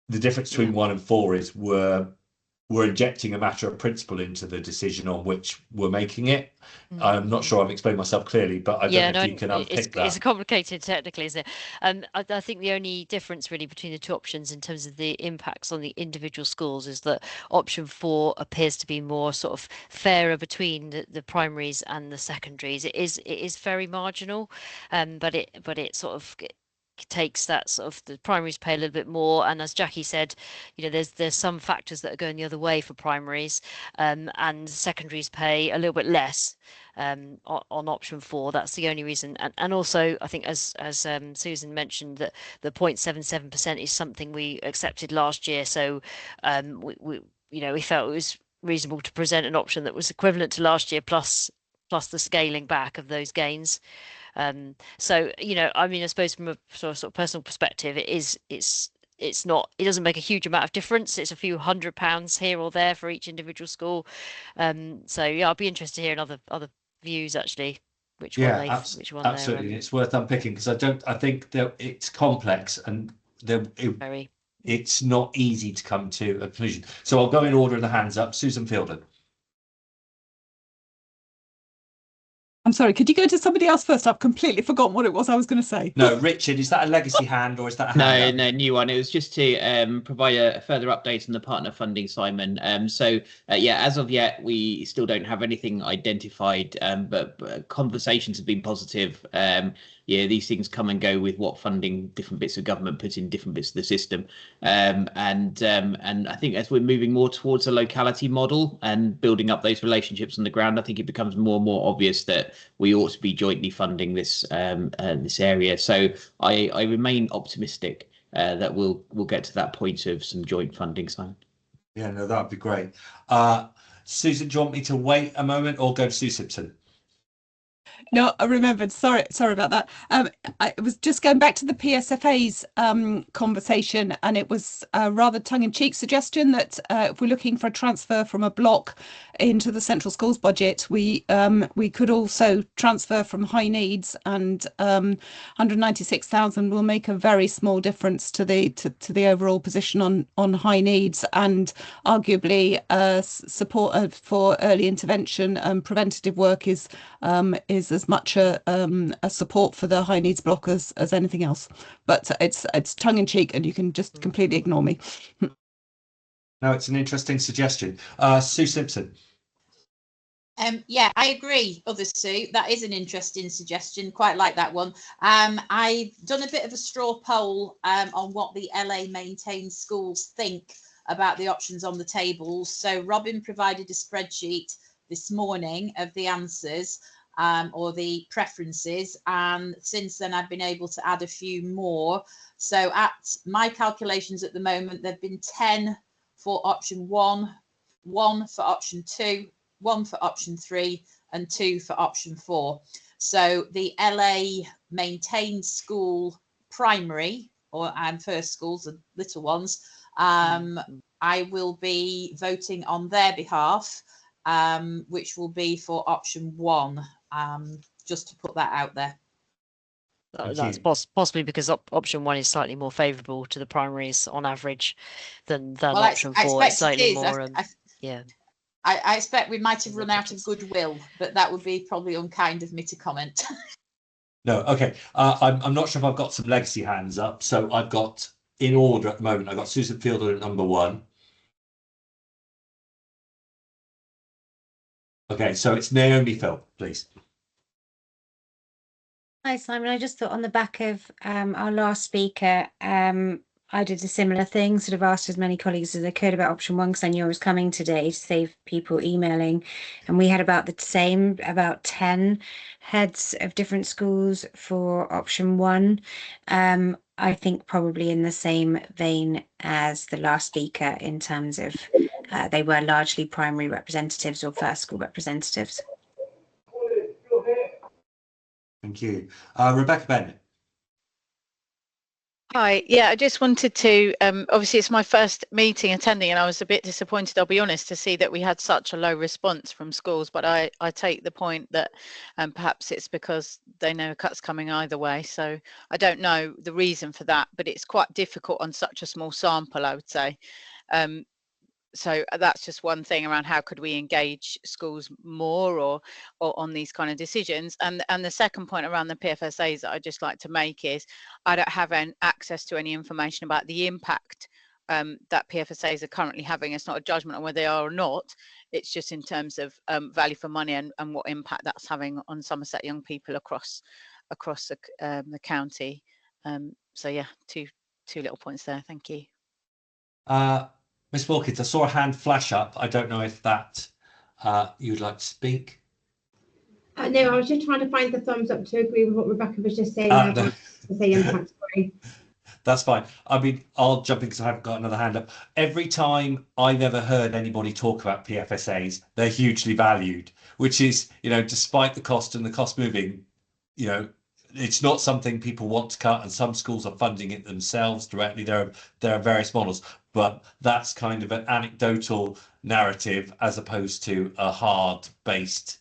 the difference between 1 and 4 is we're we're injecting a matter of principle into the decision on which we're making it. I'm not sure I've explained myself clearly, but I don't know if you can unpick that. It's complicated technically, isn't it? I think the only difference really between the two options in terms of the impacts on the individual schools is that option 4 appears to be more sort of fairer between the primaries and the secondaries. It is very marginal, but it sort of takes that sort of the primaries pay a little bit more, and as Jackie said, there's some factors that are going the other way for primaries, and secondaries pay a little bit less on option 4. That's the only reason, and also I think as Susan mentioned, that the 0.77% is something we accepted last year, so we felt it was reasonable to present an option that was equivalent to last year plus the scaling back of those gains. So I suppose from a sort of personal perspective, it doesn't make a huge amount of difference. It's a few £100 here or there for each individual school. So yeah, I'll be interested to hear other views actually. Which one absolutely. It's worth unpicking because I think that it's complex and it's not easy to come to a conclusion. So I'll go in order of the hands up. Susan Fielden. I'm sorry, could you go to somebody else first? I've completely forgotten what it was I was going to say. No, Richard, is that a legacy hand or is that a hand? No, new one. It was just to provide a further update on the partner funding, Simon. As of yet, we still don't have anything identified, but conversations have been positive. These things come and go with what funding different bits of government put in different bits of the system. And I think as we're moving more towards a locality model and building up those relationships on the ground, I think it becomes more and more obvious that we ought to be jointly funding this area. So I remain optimistic that we'll get to that point of some joint funding, Simon. Yeah, no, that'd be great. Susan, do you want me to wait a moment or go to Sue Simpson? No, I remembered. Sorry about that. I was just going back to the PSFA's conversation, and it was a rather tongue-in-cheek suggestion that if we're looking for a transfer from a block into the central schools budget, we could also transfer from high needs, and 196,000 will make a very small difference to the overall position on high needs, and arguably support for early intervention and preventative work is as much a support for the high needs block as anything else. But it's tongue in cheek, and you can just completely ignore me. No, it's an interesting suggestion. Sue Simpson. I agree, other Sue. That is an interesting suggestion. Quite like that one. I've done a bit of a straw poll on what the LA maintained schools think about the options on the table. So Robin provided a spreadsheet this morning of the answers or the preferences, and since then I've been able to add a few more. So at my calculations at the moment, there have been 10 for option 1, 1 for option 2, 1 for option 3, and 2 for option 4. So the LA maintained school primary and first schools, the little ones, I will be voting on their behalf, which will be for option 1, just to put that out there. That's possibly because option 1 is slightly more favourable to the primaries on average than option 4. It's slightly more. I expect we might have run out of goodwill, but that would be probably unkind of me to comment. No, okay. I'm not sure if I've got some legacy hands up. So I've got, in order at the moment, I've got Susan Fielder at number 1. Okay, so it's Naomi Phil, please. Hi, Simon. I just thought on the back of our last speaker, I did a similar thing, sort of asked as many colleagues as I could about option 1 because I knew I was coming today to save people emailing. And we had about the same, about 10 heads of different schools for option 1. I think probably in the same vein as the last speaker in terms of they were largely primary representatives or first school representatives. Thank you. Rebecca Bennett. Hi, I just wanted to, obviously it's my first meeting attending and I was a bit disappointed, I'll be honest, to see that we had such a low response from schools, but I take the point that perhaps it's because they know a cut's coming either way, so I don't know the reason for that, but it's quite difficult on such a small sample, I would say. so that's just one thing around how could we engage schools more or on these kind of decisions. And the second point around the PFSAs that I'd just like to make is I don't have access to any information about the impact that PFSAs are currently having. It's not a judgment on whether they are or not. It's just in terms of value for money and what impact that's having on Somerset young people across the county. So yeah, two little points there. Thank you. Miss Wilkins, I saw a hand flash up. I don't know if that you'd like to speak. No, I was just trying to find the thumbs up to agree with what Rebecca was just saying. No. To say impact, sorry. That's fine. I mean, I'll jump in because I haven't got another hand up. Every time I've ever heard anybody talk about PFSAs, they're hugely valued, which is, you know, despite the cost and the cost moving, you know, it's not something people want to cut, and some schools are funding it themselves directly. There are various models, but that's kind of an anecdotal narrative as opposed to a hard-based,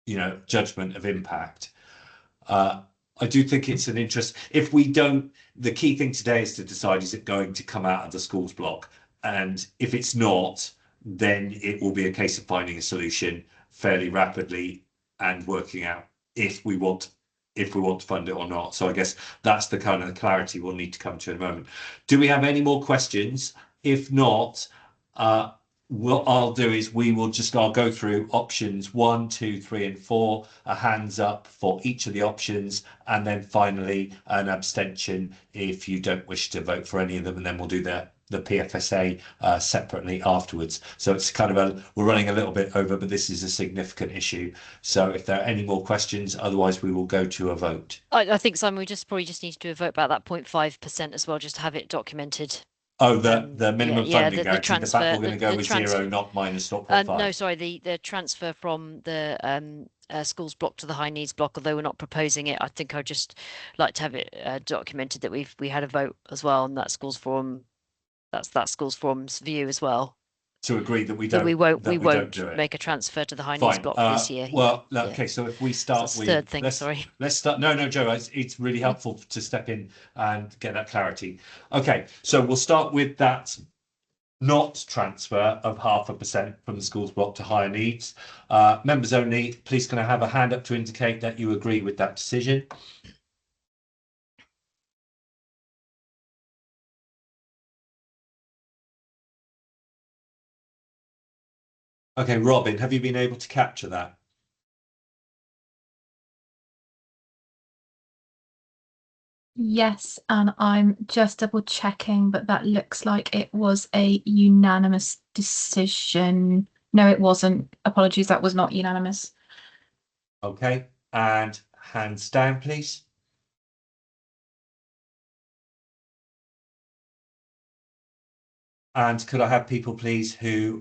you know, judgment of impact. I do think it's an interest. If we don't, the key thing today is to decide, is it going to come out of the schools block? And if it's not, then it will be a case of finding a solution fairly rapidly and working out if we want to fund it or not. So I guess that's the kind of clarity we'll need to come to in a moment. Do we have any more questions? If not, what I'll do is I'll go through options 1, 2, 3, and 4, a hands up for each of the options, and then finally an abstention if you don't wish to vote for any of them, and then we'll do the PFSA separately afterwards. So it's kind of we're running a little bit over, but this is a significant issue. So if there are any more questions, otherwise we will go to a vote. I think, Simon, we probably just need to do a vote about that 0.5% as well, just to have it documented. Oh, the minimum funding guarantee, transfer, the fact we're going to go with zero, not minus 0.5. No, sorry, the transfer from the schools block to the high needs block, although we're not proposing it. I think I'd just like to have it documented that we had a vote as well, and that schools forum, that's schools forum's view as well. To agree that we won't make a transfer to the high needs block this year. Well, okay, so if we start with third thing, sorry. Let's start. No, Joe, it's really helpful to step in and get that clarity. Okay, so we'll start with that not transfer of 0.5% from the schools block to higher needs. Members only, please can I have a hand up to indicate that you agree with that decision? Okay, Robin, have you been able to capture that? Yes, and I'm just double checking, but that looks like it was a unanimous decision. No, it wasn't. Apologies, that was not unanimous. Okay, and hands down, please. And could I have people, please, who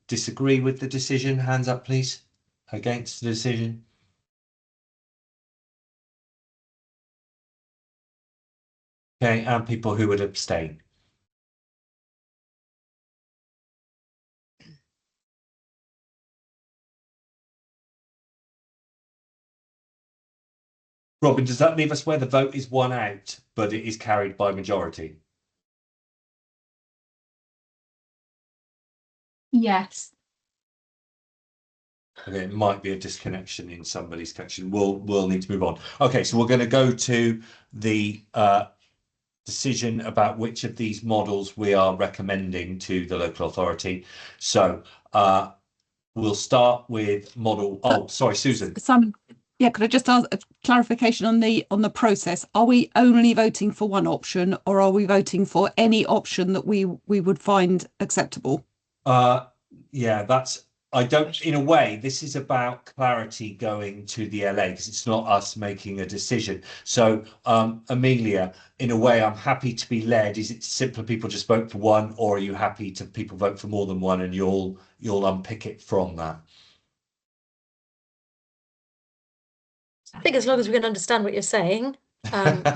disagree with the decision? Hands up, please. Against the decision. Okay, and people who would abstain. Robin, does that leave us where the vote is one out, but it is carried by majority? Yes. Okay, it might be a disconnection in somebody's connection. We'll need to move on. Okay, so we're going to go to the decision about which of these models we are recommending to the local authority. So we'll start with model. Oh, sorry, Susan. Simon, yeah, could I just ask a clarification on the process? Are we only voting for one option, or are we voting for any option that we would find acceptable? Yeah, in a way, this is about clarity going to the LA, because it's not us making a decision. So, Amelia, in a way, I'm happy to be led. Is it simpler people just vote for one, or are you happy to people vote for more than one, and you'll unpick it from that? I think as long as we can understand what you're saying. Don't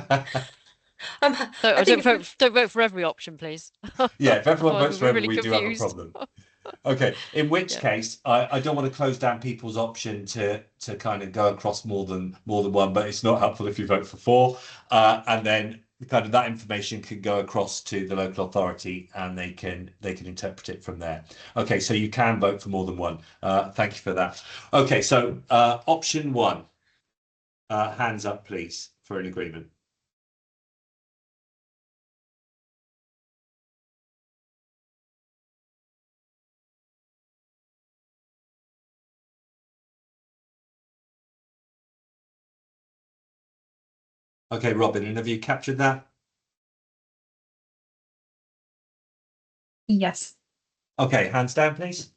vote for every option, please. Yeah, if everyone votes for every, we do have a problem. Okay, in which case I don't want to close down people's option to kind of go across more than one, but it's not helpful if you vote for 4. And then kind of that information can go across to the local authority and they can interpret it from there. Okay, so you can vote for more than one. Thank you for that. Okay, so option 1, hands up please for an agreement. Okay, Robin, and have you captured that? Yes. Okay, hands down, please.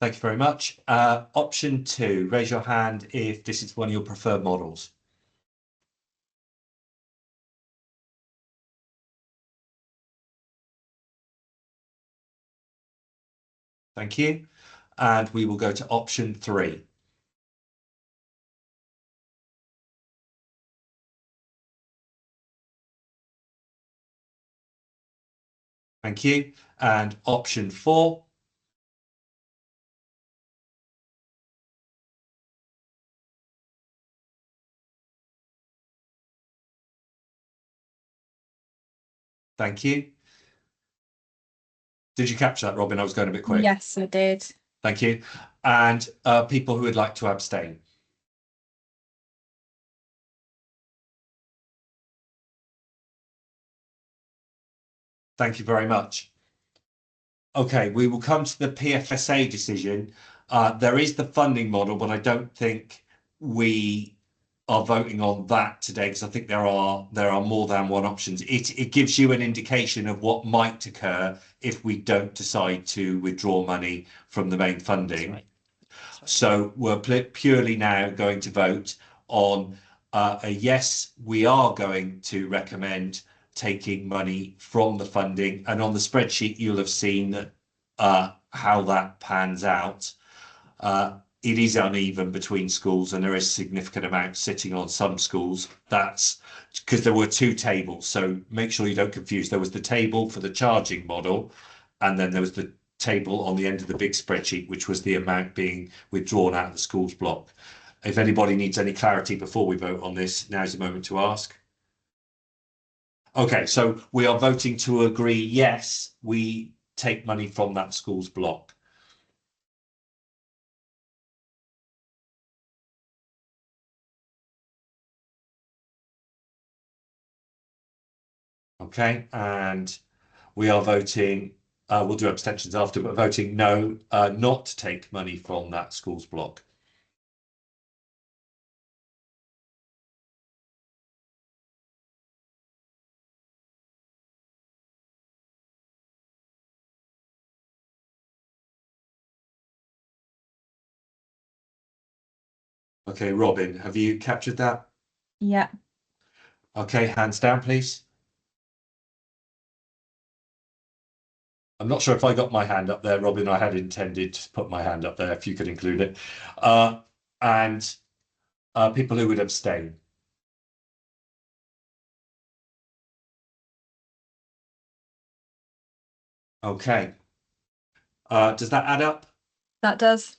Thank you very much. Option 2, raise your hand if this is one of your preferred models. Thank you. And we will go to option 3. Thank you. And option 4. Thank you. Did you capture that, Robin? I was going a bit quick. Yes, I did. Thank you. And people who would like to abstain. Thank you very much. Okay, we will come to the PFSA decision. There is the funding model, but I don't think we are voting on that today because I think there are more than one options. It gives you an indication of what might occur if we don't decide to withdraw money from the main funding. That's right. So we're purely now going to vote on a yes, we are going to recommend taking money from the funding, and on the spreadsheet you'll have seen that how that pans out. It is uneven between schools and there is significant amount sitting on some schools. That's because there were 2 tables, so make sure you don't confuse. There was the table for the charging model and then there was the table on the end of the big spreadsheet, which was the amount being withdrawn out of the schools block. If anybody needs any clarity before we vote on this, now's the moment to ask. Okay, so we are voting to agree, yes, we take money from that schools block. Okay, and we are voting, we'll do abstentions after, but voting no, not to take money from that schools block. Okay, Robin, have you captured that? Yeah. Okay, hands down, please. I'm not sure if I got my hand up there, Robin. I had intended to put my hand up there if you could include it. And people who would abstain. Okay. Does that add up? That does.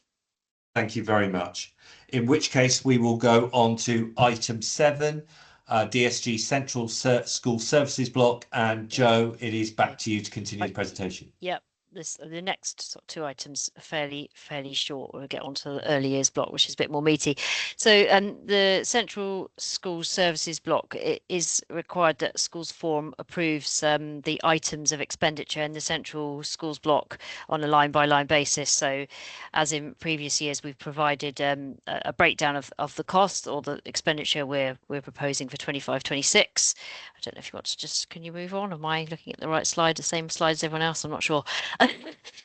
Thank you very much. In which case we will go on to item 7, DSG Central School Services Block. And Joe, it is back to you to continue the presentation. Yep. The next sort of 2 items are fairly short. We'll get on to the early years block, which is a bit more meaty. So the Central School Services block, it is required that Schools Forum approves the items of expenditure in the Central Schools block on a line-by-line basis. So as in previous years, we've provided a breakdown of the cost or the expenditure we're proposing for 25-26. I don't know if you want to just, can you move on? Am I looking at the right slide, the same slide as everyone else? I'm not sure.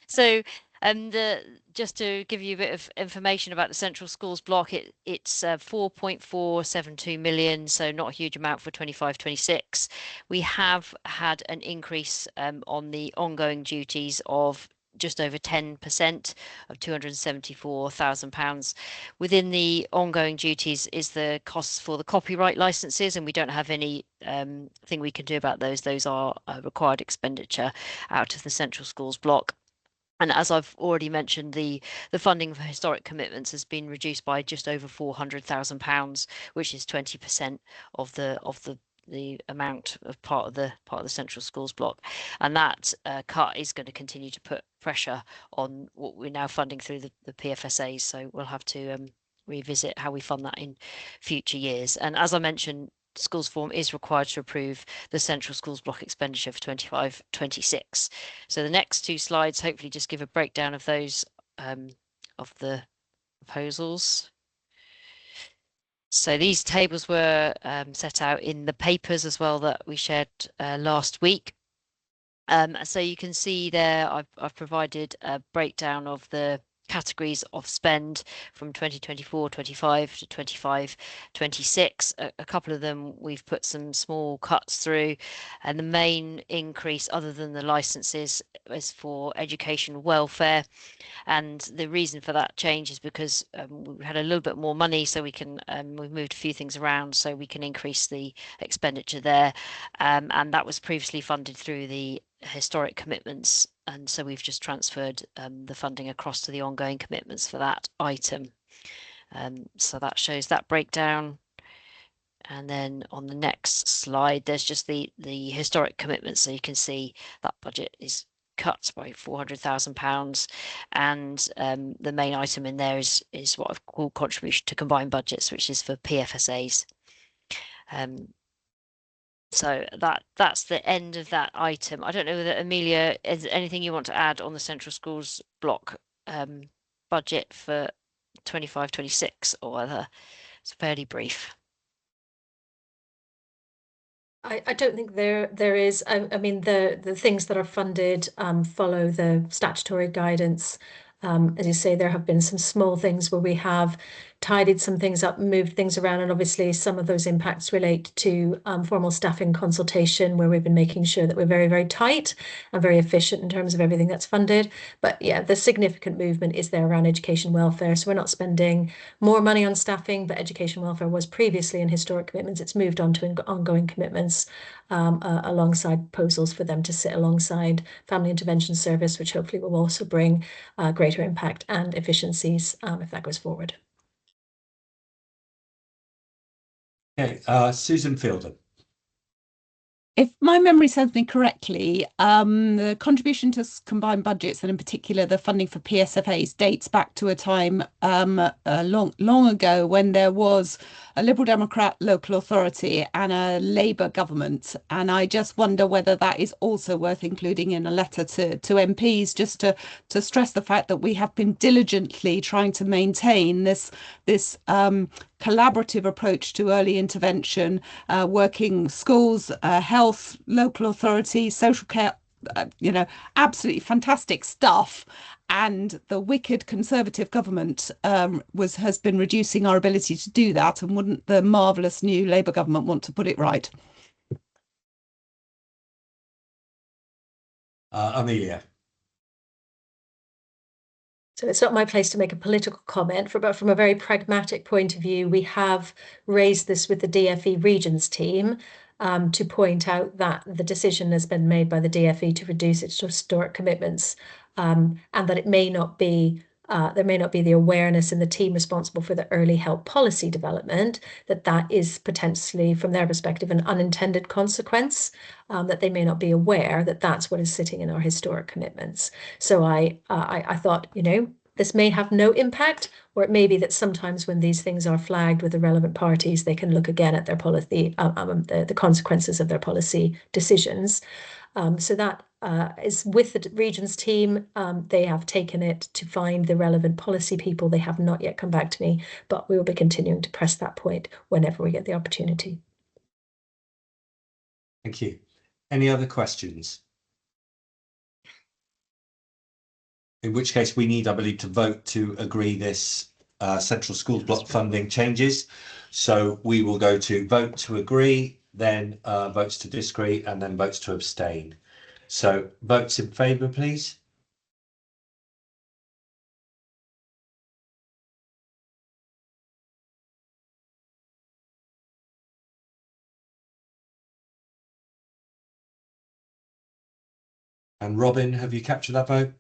So just to give you a bit of information about the Central Schools block, it's 4.472 million, so not a huge amount for 25-26. We have had an increase on the ongoing duties of just over 10% of £274,000. Within the ongoing duties is the costs for the copyright licenses, and we don't have any thing we can do about those. Those are required expenditure out of the Central Schools block. And as I've already mentioned, the funding for historic commitments has been reduced by just over £400,000, which is 20% of the amount of part of the Central Schools block, and that cut is going to continue to put pressure on what we're now funding through the PFSAs. So we'll have to revisit how we fund that in future years. And as I mentioned, Schools Forum is required to approve the Central Schools block expenditure for 25-26. So the next two slides hopefully just give a breakdown of those of the proposals. So these tables were set out in the papers as well that we shared last week. So you can see there I've provided a breakdown of the categories of spend from 2024-25 to 25-26. A couple of them we've put some small cuts through, and the main increase other than the licenses is for education welfare, and the reason for that change is because we had a little bit more money, so we can we've moved a few things around so we can increase the expenditure there, and that was previously funded through the historic commitments, and so we've just transferred the funding across to the ongoing commitments for that item. So that shows that breakdown. And then on the next slide there's just the historic commitments, so you can see that budget is cut by £400,000, and the main item in there is what I've called contribution to combined budgets, which is for PFSAs. So that's the end of that item. I don't know whether Amelia, is there anything you want to add on the Central Schools block budget for 25-26, or whether it's fairly brief? I don't think there is. I mean, the things that are funded follow the statutory guidance. As you say, there have been some small things where we have tidied some things up, moved things around, and obviously some of those impacts relate to formal staffing consultation, where we've been making sure that we're very, very tight and very efficient in terms of everything that's funded. But yeah, the significant movement is there around education welfare. So we're not spending more money on staffing, but education welfare was previously in historic commitments. It's moved on to ongoing commitments alongside proposals for them to sit alongside Family Intervention Service, which hopefully will also bring greater impact and efficiencies if that goes forward. Okay, Susan Fielder. If my memory serves me correctly, the contribution to combined budgets, and in particular the funding for PSFAs, dates back to a time long ago when there was a Liberal Democrat local authority and a Labour government. And I just wonder whether that is also worth including in a letter to MPs, just to stress the fact that we have been diligently trying to maintain this collaborative approach to early intervention, working schools, health, local authority, social care, absolutely fantastic stuff. And the wicked Conservative government has been reducing our ability to do that. And wouldn't the marvellous new Labour government want to put it right? Amelia. So it's not my place to make a political comment, but from a very pragmatic point of view, we have raised this with the DFE Regions team to point out that the decision has been made by the DFE to reduce its historic commitments, and that it may not be there may not be the awareness in the team responsible for the early help policy development, that is potentially, from their perspective, an unintended consequence, that they may not be aware that that's what is sitting in our historic commitments. So I thought, this may have no impact, or it may be that sometimes when these things are flagged with the relevant parties, they can look again at their policy, the consequences of their policy decisions. So that is with the Regions team. They have taken it to find the relevant policy people. They have not yet come back to me, but we will be continuing to press that point whenever we get the opportunity. Thank you. Any other questions? In which case we need, I believe, to vote to agree this Central Schools block funding changes. So we will go to vote to agree, then votes to disagree, and then votes to abstain. So votes in favour, please. And Robin, have you captured that vote?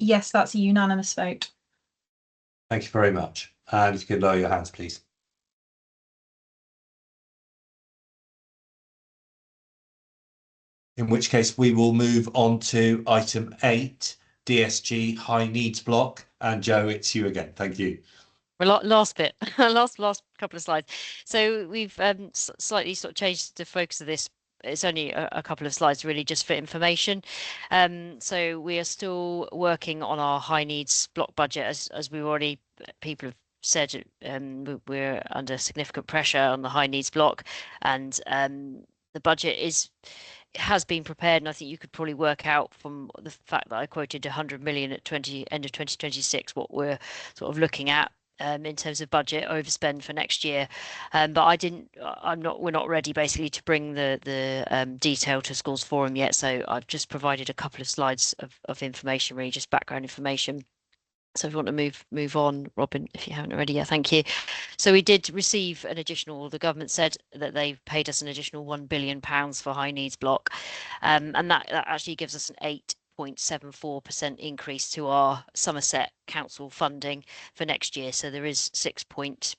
Yes, that's a unanimous vote. Thank you very much. And if you could lower your hands, please. In which case we will move on to item 8, DSG high needs block. And Joe, it's you again. Thank you. Well, last bit, last couple of slides. So we've slightly sort of changed the focus of this. It's only a couple of slides really just for information. So we are still working on our high needs block budget as we already, people have said, we're under significant pressure on the high needs block, and the budget has been prepared, and I think you could probably work out from the fact that I quoted 100 million at end of 2026 what we're sort of looking at in terms of budget overspend for next year. But we're not ready basically to bring the detail to Schools Forum yet, so I've just provided a couple of slides of information, really just background information. So if you want to move on, Robin, if you haven't already, yeah, thank you. So we did receive an additional, the government said that they've paid us an additional £1 billion for high needs block. And that actually gives us an 8.74% increase to our Somerset Council funding for next year. So there is 6.8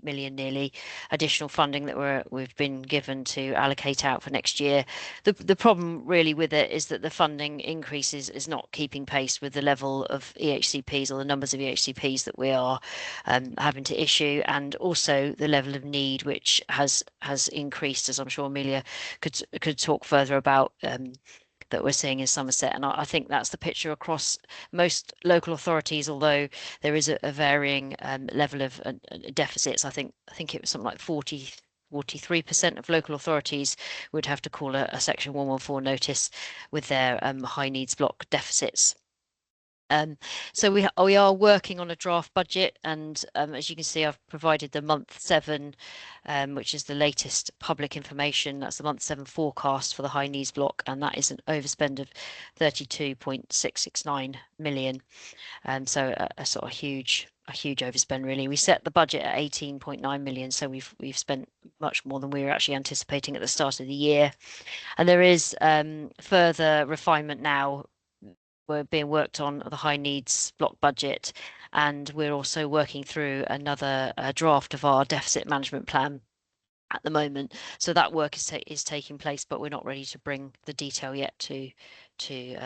million nearly additional funding that we've been given to allocate out for next year. The problem really with it is that the funding increases is not keeping pace with the level of EHCPs or the numbers of EHCPs that we are having to issue, and also the level of need, which has increased, as I'm sure Amelia could talk further about, that we're seeing in Somerset. And I think that's the picture across most local authorities, although there is a varying level of deficits. I think it was something like 43% of local authorities would have to call a Section 114 notice with their high needs block deficits. So we are working on a draft budget, and as you can see, I've provided the month 7, which is the latest public information. That's the month 7 forecast for the high needs block, and that is an overspend of 32.669 million. So a sort of huge overspend really. We set the budget at 18.9 million, so we've spent much more than we were actually anticipating at the start of the year. And there is further refinement now. We're being worked on the high needs block budget, and we're also working through another draft of our deficit management plan at the moment. So that work is taking place, but we're not ready to bring the detail yet to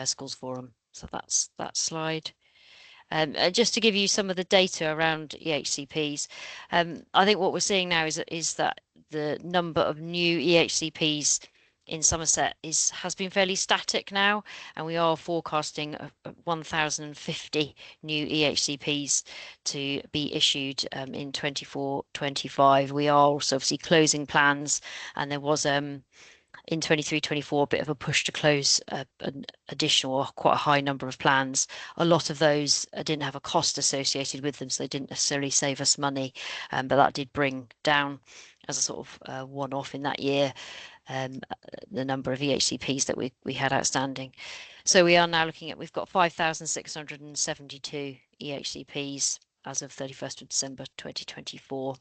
Schools Forum. So that's that slide. Just to give you some of the data around EHCPs, I think what we're seeing now is that the number of new EHCPs in Somerset has been fairly static now, and we are forecasting 1,050 new EHCPs to be issued in 24-25. We are also obviously closing plans, and there was in 23-24 a bit of a push to close an additional or quite a high number of plans. A lot of those didn't have a cost associated with them, so they didn't necessarily save us money, but that did bring down as a sort of one-off in that year the number of EHCPs that we had outstanding. So we are now looking at, we've got 5,672 EHCPs as of 31st of December 2024.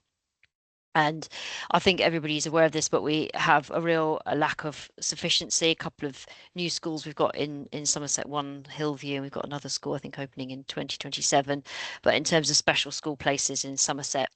And I think everybody's aware of this, but we have a real lack of sufficiency. A couple of new schools we've got in Somerset, one Hillview, and we've got another school I think opening in 2027. But in terms of special school places in Somerset,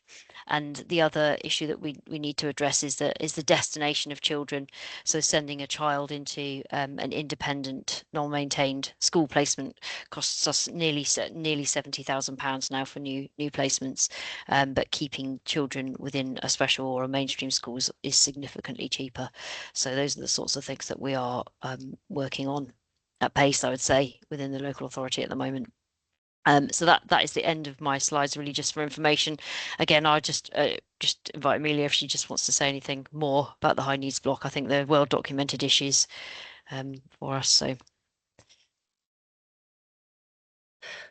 and the other issue that we need to address is the destination of children. So sending a child into an independent, non-maintained school placement costs us nearly £70,000 now for new placements, but keeping children within a special or a mainstream schools is significantly cheaper. So those are the sorts of things that we are working on at pace, I would say, within the local authority at the moment. So that is the end of my slides, really just for information. Again, I just invite Amelia if she just wants to say anything more about the high needs block. I think they're well documented issues for us. So.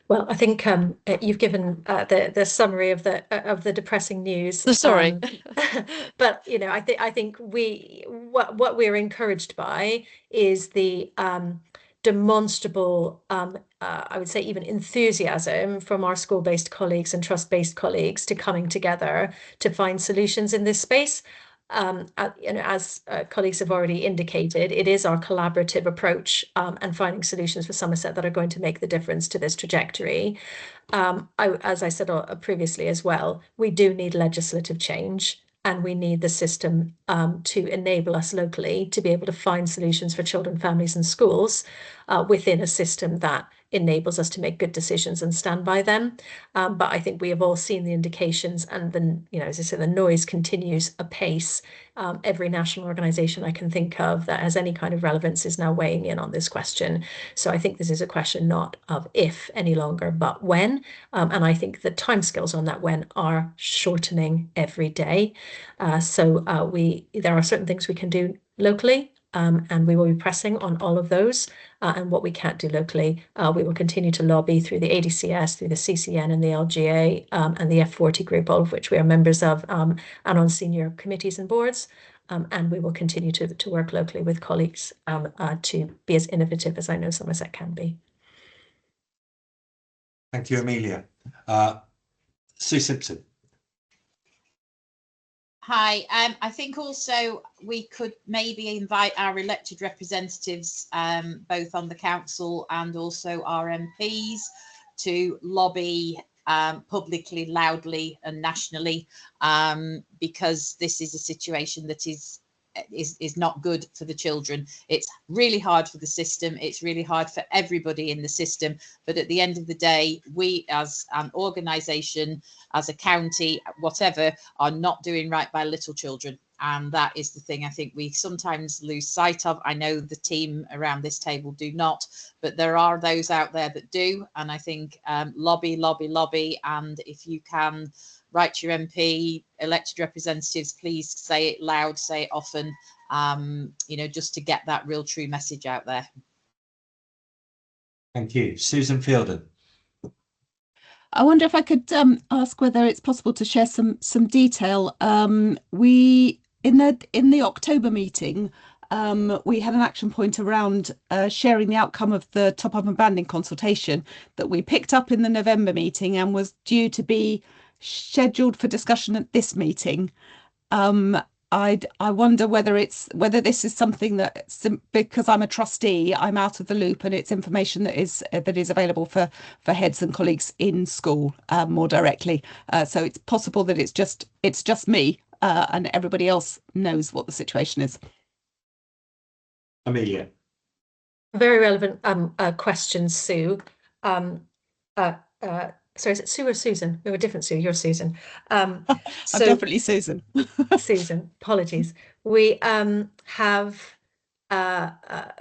Well, I think you've given the summary of the depressing news. Sorry, but you know, I think what we're encouraged by is the demonstrable, I would say even enthusiasm from our school-based colleagues and trust-based colleagues to coming together to find solutions in this space. as colleagues have already indicated, it is our collaborative approach and finding solutions for Somerset that are going to make the difference to this trajectory. As I said previously as well, we do need legislative change, and we need the system to enable us locally to be able to find solutions for children, families and schools within a system that enables us to make good decisions and stand by them. But I think we have all seen the indications, and then, as I said, the noise continues apace. Every national organisation I can think of that has any kind of relevance is now weighing in on this question. So I think this is a question not of if any longer, but when. And I think the timescales on that when are shortening every day. So there are certain things we can do locally, and we will be pressing on all of those. And what we can't do locally, we will continue to lobby through the ADCS, through the CCN and the LGA, and the F40 group, all of which we are members of, and on senior committees and boards. And we will continue to work locally with colleagues to be as innovative as I know Somerset can be. Thank you, Amelia. Sue Simpson. Hi, I think also we could maybe invite our elected representatives, both on the council and also our MPs, to lobby publicly, loudly and nationally, because this is a situation that is not good for the children. It's really hard for the system. It's really hard for everybody in the system. But at the end of the day, we as an organisation, as a county, whatever, are not doing right by little children. And that is the thing I think we sometimes lose sight of. I know the team around this table do not, but there are those out there that do. And I think lobby, lobby, lobby. And if you can write to your MP, elected representatives, please say it loud, say it often, just to get that real true message out there. Thank you. Susan Fielden. I wonder if I could ask whether it's possible to share some detail. We in the October meeting, we had an action point around sharing the outcome of the top up and banding consultation that we picked up in the November meeting and was due to be scheduled for discussion at this meeting. I wonder whether this is something that, because I'm a trustee, I'm out of the loop, and it's information that is available for heads and colleagues in school more directly. So it's possible that it's just me, and everybody else knows what the situation is. Amelia. Very relevant question, Sue. Sorry, is it Sue or Susan? We were different, Sue. You're Susan. I'm definitely Susan. Susan, apologies. We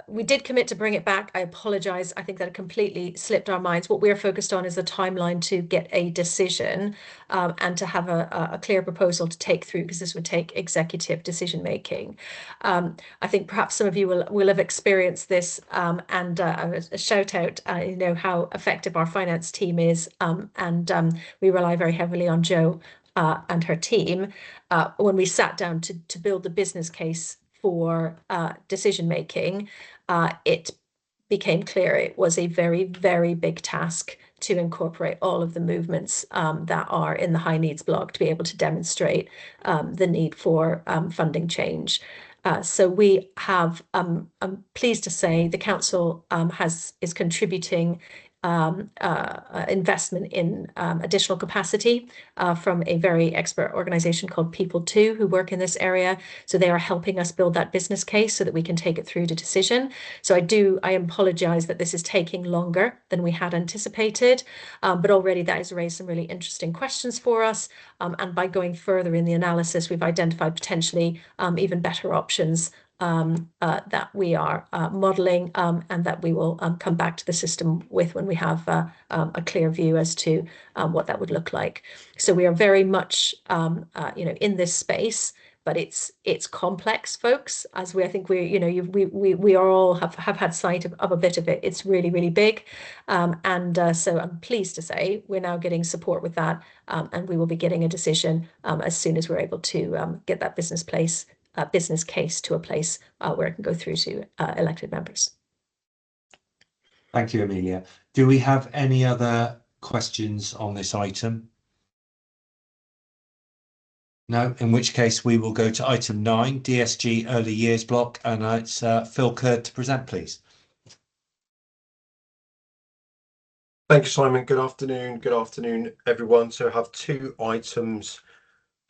we did commit to bring it back. I apologize. I think that it completely slipped our minds. What we're focused on is the timeline to get a decision and to have a clear proposal to take through, because this would take executive decision making. I think perhaps some of you will have experienced this, and a shout out, how effective our finance team is, and we rely very heavily on Jo and her team. When we sat down to build the business case for decision making, it became clear it was a very, very big task to incorporate all of the movements that are in the high needs block to be able to demonstrate the need for funding change. So we have, I'm pleased to say, the council is contributing investment in additional capacity from a very expert organization called People2, who work in this area. So they are helping us build that business case so that we can take it through to decision. So I apologize that this is taking longer than we had anticipated, but already that has raised some really interesting questions for us. And by going further in the analysis, we've identified potentially even better options that we are modelling, and that we will come back to the system with when we have a clear view as to what that would look like. So we are very much in this space, but it's complex, folks. As I think we are all have had sight of a bit of it. It's really, really big, and so I'm pleased to say we're now getting support with that, and we will be getting a decision as soon as we're able to get that business case to a place where it can go through to elected members. Thank you, Amelia. Do we have any other questions on this item? No, in which case we will go to item 9, DSG early years block, and it's Phil Curd to present, please. Thank you, Simon. Good afternoon, everyone. So I have 2 items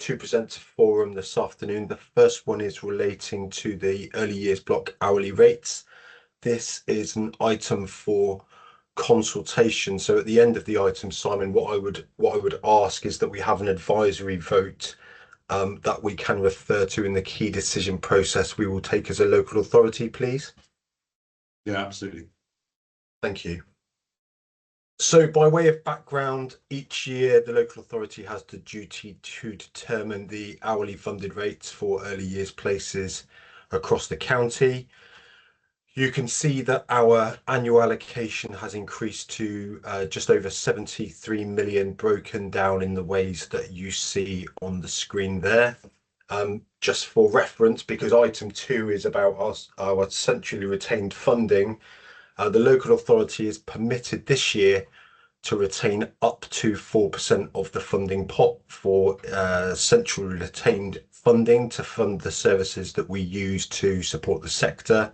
to present to forum this afternoon. The first one is relating to the early years block hourly rates. This is an item for consultation. So at the end of the item, Simon, what I would ask is that we have an advisory vote that we can refer to in the key decision process we will take as a local authority, please. Yeah, absolutely. Thank you. So by way of background, each year the local authority has the duty to determine the hourly funded rates for early years places across the county. You can see that our annual allocation has increased to just over 73 million, broken down in the ways that you see on the screen there. Just for reference, because item 2 is about our centrally retained funding, the local authority is permitted this year to retain up to 4% of the funding pot for centrally retained funding to fund the services that we use to support the sector.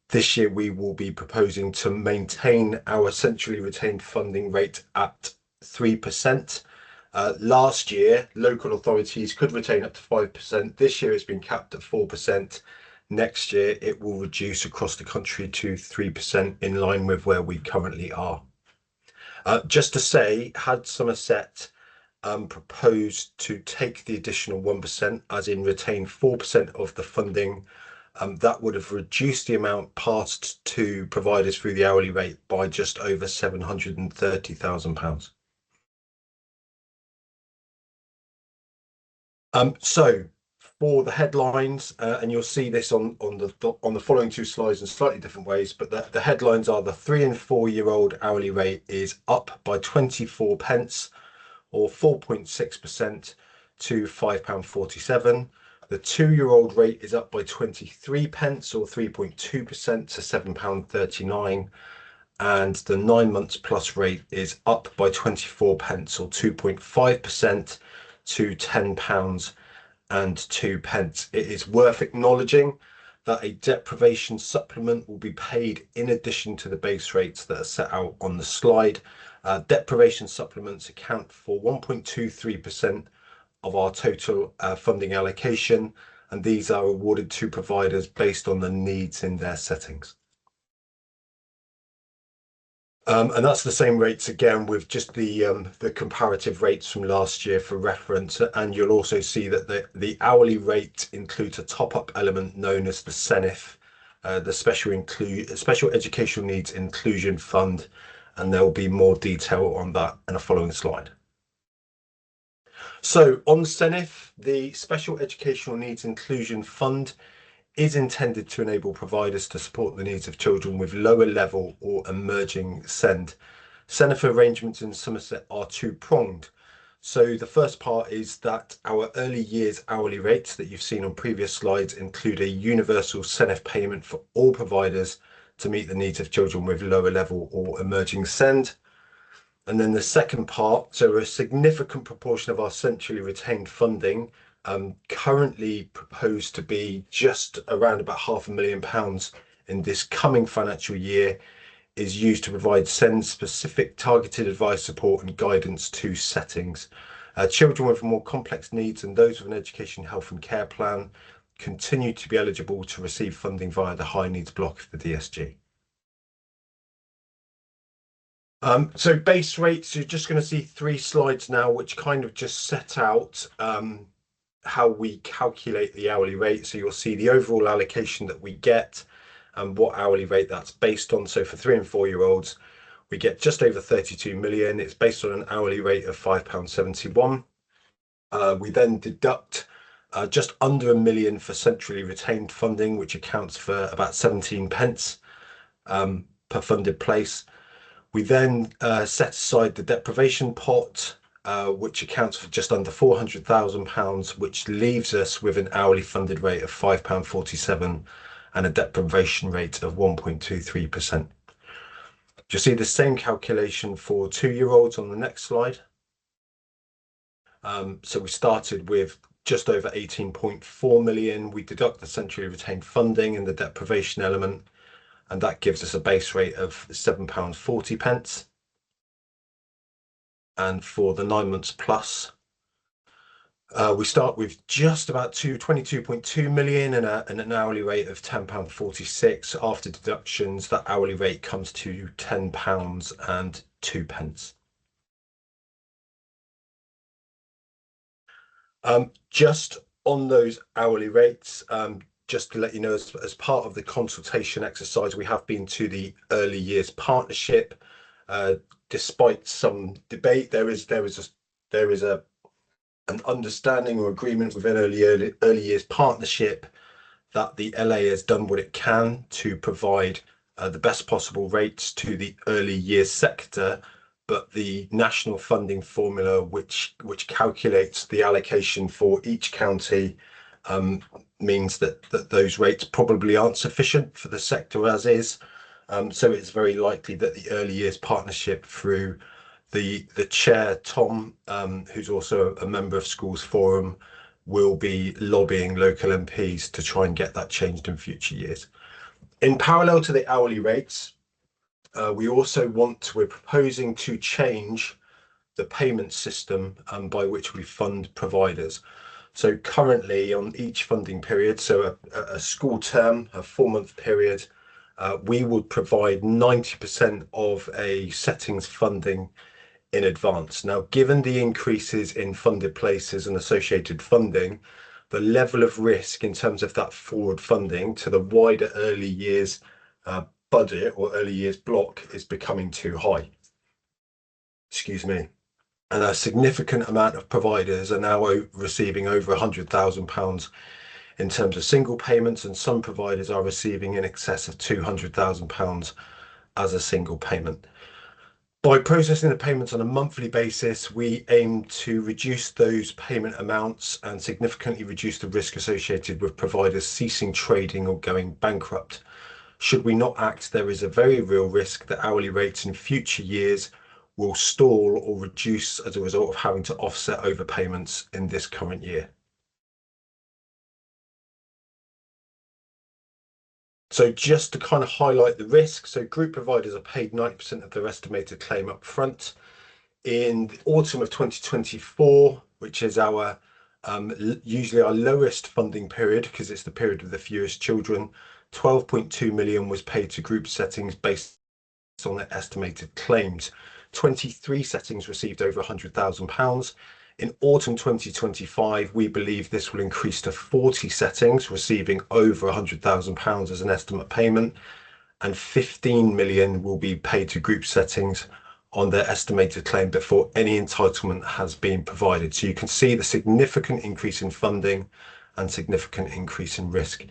This year we will be proposing to maintain our centrally retained funding rate at 3%. Last year, local authorities could retain up to 5%. This year it's been capped at 4%. Next year it will reduce across the country to 3% in line with where we currently are. Just to say, had Somerset proposed to take the additional 1%, as in retain 4% of the funding, that would have reduced the amount passed to providers through the hourly rate by just over £730,000. So for the headlines, and you'll see this on the following 2 slides in slightly different ways, but the headlines are: the 3 and 4 year old hourly rate is up by 24 pence or 4.6% to £5.47. The 2 year old rate is up by 23 pence or 3.2% to £7.39. And the 9 months plus rate is up by 24 pence or 2.5% to £10.02. It is worth acknowledging that a deprivation supplement will be paid in addition to the base rates that are set out on the slide. Deprivation supplements account for 1.23% of our total funding allocation, and these are awarded to providers based on the needs in their settings. And that's the same rates again, with just the comparative rates from last year for reference. And you'll also see that the hourly rate includes a top-up element known as the SENIF, the Special Educational Needs Inclusion Fund, and there will be more detail on that in a following slide. So on SENIF, the Special Educational Needs Inclusion Fund is intended to enable providers to support the needs of children with lower level or emerging SEND. SENIF arrangements in Somerset are 2-pronged. So the first part is that our early years hourly rates that you've seen on previous slides include a universal SENIF payment for all providers to meet the needs of children with lower level or emerging SEND. And then the second part, so a significant proportion of our centrally retained funding, currently proposed to be just around about £500,000 in this coming financial year, is used to provide SEND specific targeted advice, support and guidance to settings. Children with more complex needs and those with an education, health and care plan continue to be eligible to receive funding via the high needs block of the DSG. So base rates, you're just going to see 3 slides now which kind of just set out how we calculate the hourly rate. So you'll see the overall allocation that we get and what hourly rate that's based on. So for 3 and 4 year olds, we get just over 32 million. It's based on an hourly rate of £5.71. We then deduct just under £1 million for centrally retained funding, which accounts for about 17 pence per funded place. We then set aside the deprivation pot, which accounts for just under £400,000, which leaves us with an hourly funded rate of £5.47 and a deprivation rate of 1.23%. You'll see the same calculation for 2 year olds on the next slide. So we started with just over 18.4 million. We deduct the centrally retained funding and the deprivation element, and that gives us a base rate of £7.40. And for the 9 months plus, we start with just about 22.2 million and an hourly rate of £10.46. After deductions, that hourly rate comes to £10.02. Just on those hourly rates, just to let you know, as part of the consultation exercise, we have been to the early years partnership. Despite some debate, there is an understanding or agreement within early years partnership that the LA has done what it can to provide the best possible rates to the early years sector, but the national funding formula, which calculates the allocation for each county, means that those rates probably aren't sufficient for the sector as is. So it's very likely that the early years partnership, through the chair, Tom, who's also a member of Schools Forum, will be lobbying local MPs to try and get that changed in future years. In parallel to the hourly rates, we're proposing to change the payment system by which we fund providers. So currently on each funding period, so a school term, a 4-month period, we would provide 90% of a settings funding in advance. Now, given the increases in funded places and associated funding, the level of risk in terms of that forward funding to the wider early years budget or early years block is becoming too high. Excuse me. And a significant amount of providers are now receiving over £100,000 in terms of single payments, and some providers are receiving in excess of £200,000 as a single payment. By processing the payments on a monthly basis, we aim to reduce those payment amounts and significantly reduce the risk associated with providers ceasing trading or going bankrupt. Should we not act, there is a very real risk that hourly rates in future years will stall or reduce as a result of having to offset overpayments in this current year. So just to kind of highlight the risk, so group providers are paid 90% of their estimated claim up front. In the autumn of 2024, which is our usually our lowest funding period because it's the period with the fewest children, 12.2 million was paid to group settings based on their estimated claims. 23 settings received over £100,000. In autumn 2025, we believe this will increase to 40 settings receiving over £100,000 as an estimate payment, and 15 million will be paid to group settings on their estimated claim before any entitlement has been provided. So you can see the significant increase in funding and significant increase in risk.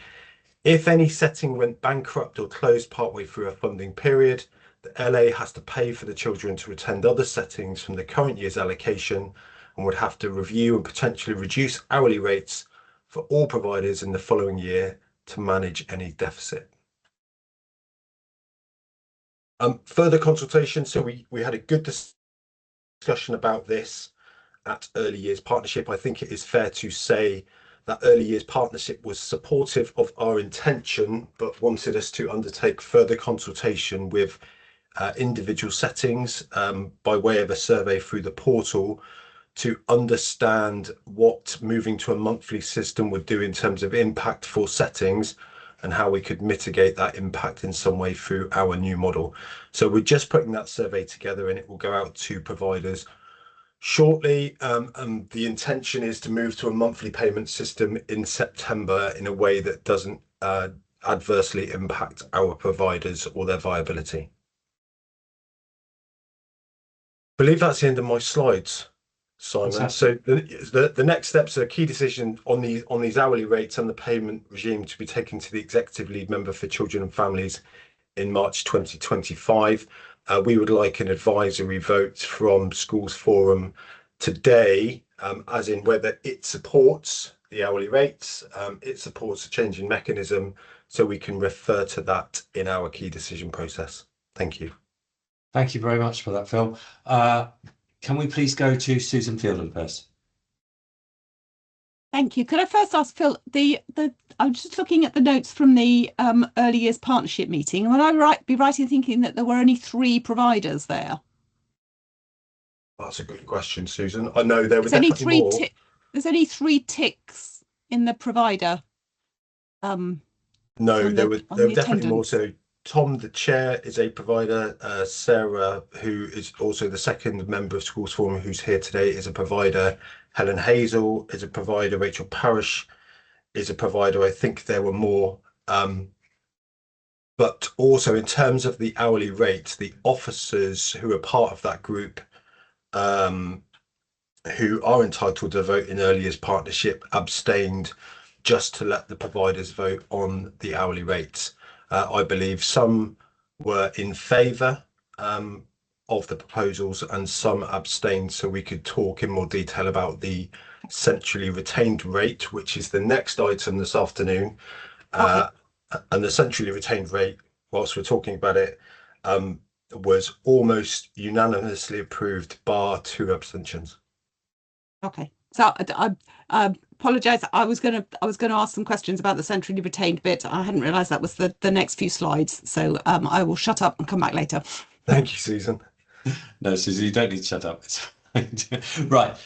If any setting went bankrupt or closed partway through a funding period, the LA has to pay for the children to attend other settings from the current year's allocation and would have to review and potentially reduce hourly rates for all providers in the following year to manage any deficit. Further consultation. So we had a good discussion about this at Early Years Partnership. I think it is fair to say that Early Years Partnership was supportive of our intention, but wanted us to undertake further consultation with individual settings by way of a survey through the portal to understand what moving to a monthly system would do in terms of impact for settings and how we could mitigate that impact in some way through our new model. So we're just putting that survey together and it will go out to providers shortly. And the intention is to move to a monthly payment system in September in a way that doesn't adversely impact our providers or their viability. I believe that's the end of my slides, Simon. So the next steps are a key decision on these hourly rates and the payment regime to be taken to the Executive Lead Member for Children and Families in March 2025. We would like an advisory vote from Schools Forum today, as in whether it supports the hourly rates, it supports a changing mechanism, so we can refer to that in our key decision process. Thank you. Thank you very much for that, Phil. Can we please go to Susan Fielden first? Thank you. Could I first ask Phil, I'm just looking at the notes from the early years partnership meeting, and would I be right in thinking that there were only 3 providers there? That's a good question, Susan. I know there were There's only definitely more. There's only 3 ticks in the provider. No, there were definitely more. So Tom, the chair, is a provider. Sarah, who is also the second member of Schools Forum who's here today, is a provider. Helen Hazel is a provider. Rachel Parish is a provider. I think there were more. But also in terms of the hourly rates, the officers who are part of that group, who are entitled to vote in early years partnership, abstained just to let the providers vote on the hourly rates. I believe some were in favour of the proposals and some abstained, so we could talk in more detail about the centrally retained rate, which is the next item this afternoon. And the centrally retained rate, whilst we're talking about it, was almost unanimously approved, bar 2 abstentions. Okay, so I apologise. I was going to ask some questions about the centrally retained bit. I hadn't realised that was the next few slides. So I will shut up and come back later. Thank you, Susan. No, Susan, you don't need to shut up. It's fine. Right,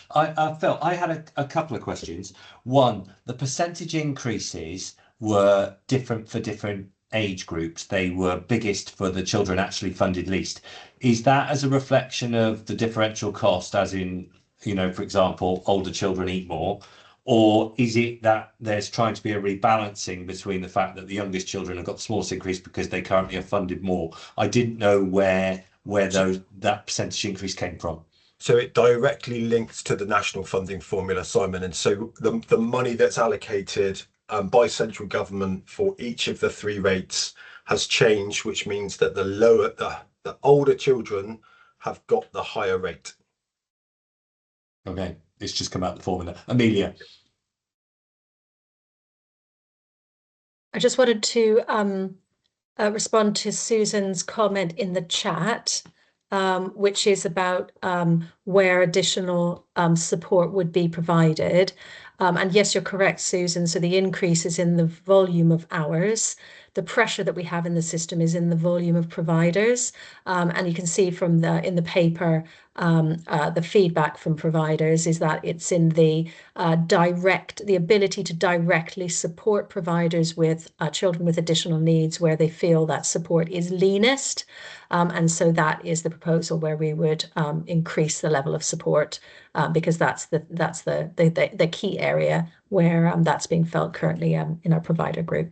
Phil, I had a couple of questions. One, the percentage increases were different for different age groups. They were biggest for the children actually funded least. Is that as a reflection of the differential cost, as in, you know, for example, older children eat more? Or is it that there's trying to be a rebalancing between the fact that the youngest children have got the smallest increase because they currently are funded more? I didn't know where that percentage increase came from. So it directly links to the national funding formula, Simon. And so the money that's allocated by central government for each of the 3 rates has changed, which means that the older children have got the higher rate. Okay, it's just come out the formula. Amelia. I just wanted to respond to Susan's comment in the chat, which is about where additional support would be provided. And yes, you're correct, Susan. So the increase is in the volume of hours. The pressure that we have in the system is in the volume of providers. And you can see from in the paper, the feedback from providers is that it's in the ability to directly support providers with children with additional needs where they feel that support is leanest. And so that is the proposal where we would increase the level of support because that's the key area where that's being felt currently in our provider group.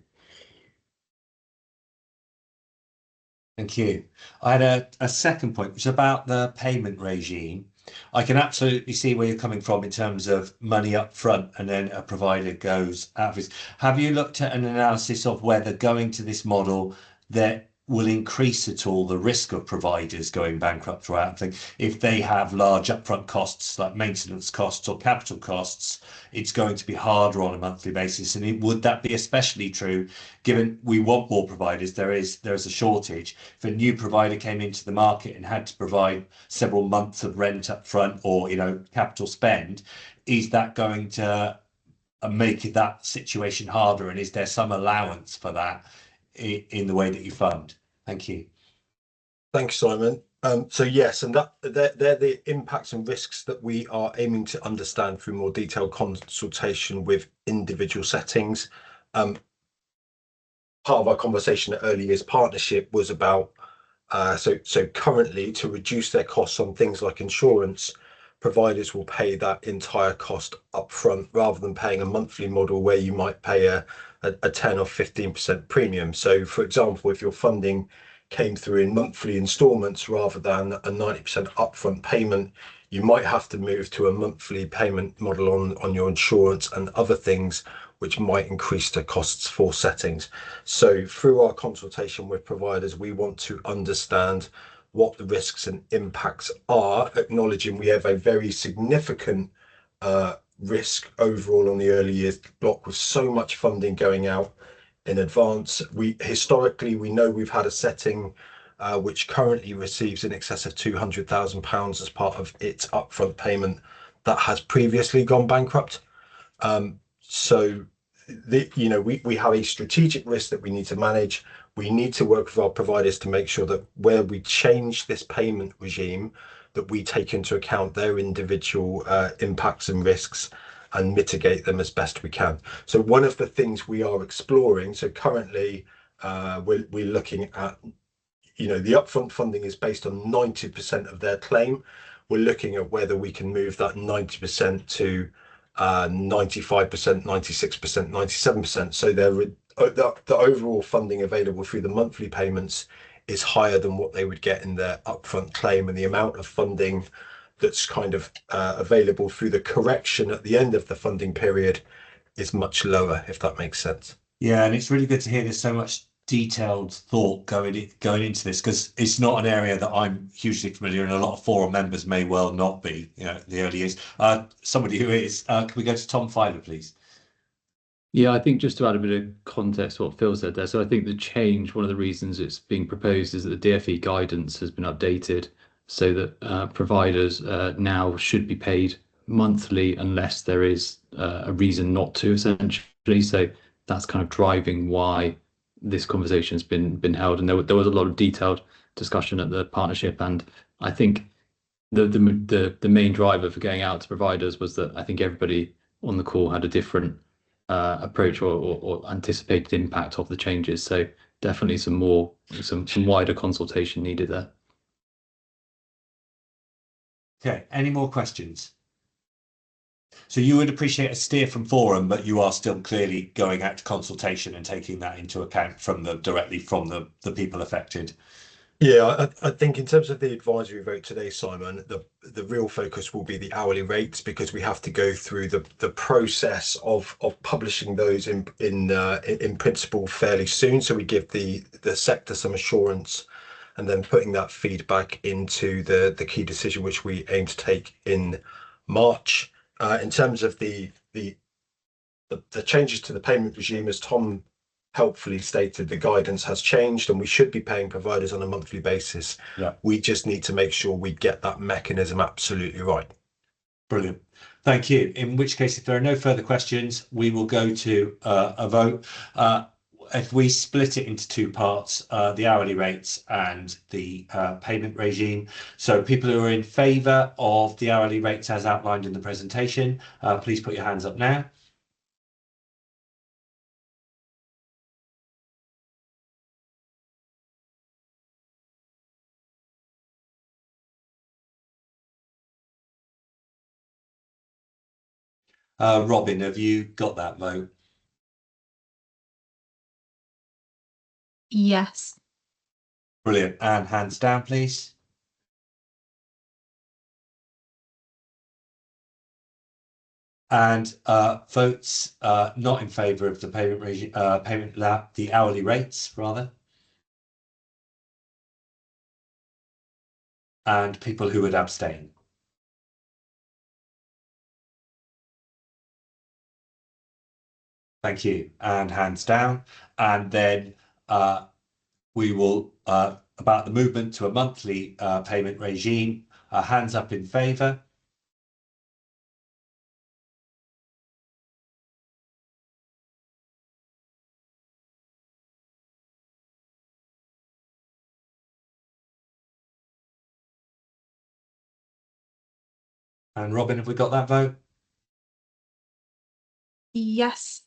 Thank you. I had a second point, which is about the payment regime. I can absolutely see where you're coming from in terms of money up front and then a provider goes out of this. Have you looked at an analysis of whether going to this model that will increase at all the risk of providers going bankrupt throughout? If they have large upfront costs like maintenance costs or capital costs, it's going to be harder on a monthly basis. And would that be especially true given we want more providers? There is a shortage. If a new provider came into the market and had to provide several months of rent up front or, you know, capital spend, is that going to make that situation harder? And is there some allowance for that in the way that you fund? Thank you. Thanks, Simon. So yes, and they're the impacts and risks that we are aiming to understand through more detailed consultation with individual settings. Part of our conversation at Early Years Partnership was about so currently, to reduce their costs on things like insurance, providers will pay that entire cost upfront rather than paying a monthly model where you might pay a 10 or 15% premium. So for example, if your funding came through in monthly installments rather than a 90% upfront payment, you might have to move to a monthly payment model on your insurance and other things, which might increase the costs for settings. So through our consultation with providers, we want to understand what the risks and impacts are, acknowledging we have a very significant risk overall on the early years block with so much funding going out in advance. Historically, we know we've had a setting which currently receives in excess of £200,000 as part of its upfront payment that has previously gone bankrupt. So we have a strategic risk that we need to manage. We need to work with our providers to make sure that where we change this payment regime, that we take into account their individual impacts and risks and mitigate them as best we can. So one of the things we are exploring, so currently we're looking at, the upfront funding is based on 90% of their claim. We're looking at whether we can move that 90% to 95%, 96%, 97%. So the overall funding available through the monthly payments is higher than what they would get in their upfront claim, and the amount of funding that's kind of available through the correction at the end of the funding period is much lower, if that makes sense. Yeah, and it's really good to hear there's so much detailed thought going into this, because it's not an area that I'm hugely familiar, and a lot of forum members may well not be, the early years. Somebody who is, can we go to Tom Filer, please? Yeah, I think just to add a bit of context to what Phil said there. So I think the change, one of the reasons it's being proposed is that the DfE guidance has been updated so that providers now should be paid monthly unless there is a reason not to, essentially. So that's kind of driving why this conversation has been held, and there was a lot of detailed discussion at the partnership. And I think the main driver for going out to providers was that I think everybody on the call had a different approach or anticipated impact of the changes. So definitely some wider consultation needed there. Okay, any more questions? So you would appreciate a steer from forum, but you are still clearly going out to consultation and taking that into account directly from the people affected. Yeah, I think in terms of the advisory vote today, Simon, the real focus will be the hourly rates, because we have to go through the process of publishing those in principle fairly soon. So we give the sector some assurance, and then putting that feedback into the key decision, which we aim to take in March. In terms of the changes to the payment regime, as Tom helpfully stated, the guidance has changed and we should be paying providers on a monthly basis. Yeah. We just need to make sure we get that mechanism absolutely right. Brilliant. Thank you. In which case, if there are no further questions, we will go to a vote. If we split it into two parts, the hourly rates and the payment regime. So people who are in favour of the hourly rates as outlined in the presentation, please put your hands up now. Robin, have you got that vote? Yes. Brilliant. And hands down, please. And votes not in favour of the payment regime, the hourly rates rather. And people who would abstain. Thank you. And hands down. And then we will, about the movement to a monthly payment regime, hands up in favour. And Robin, have we got that vote? Yes.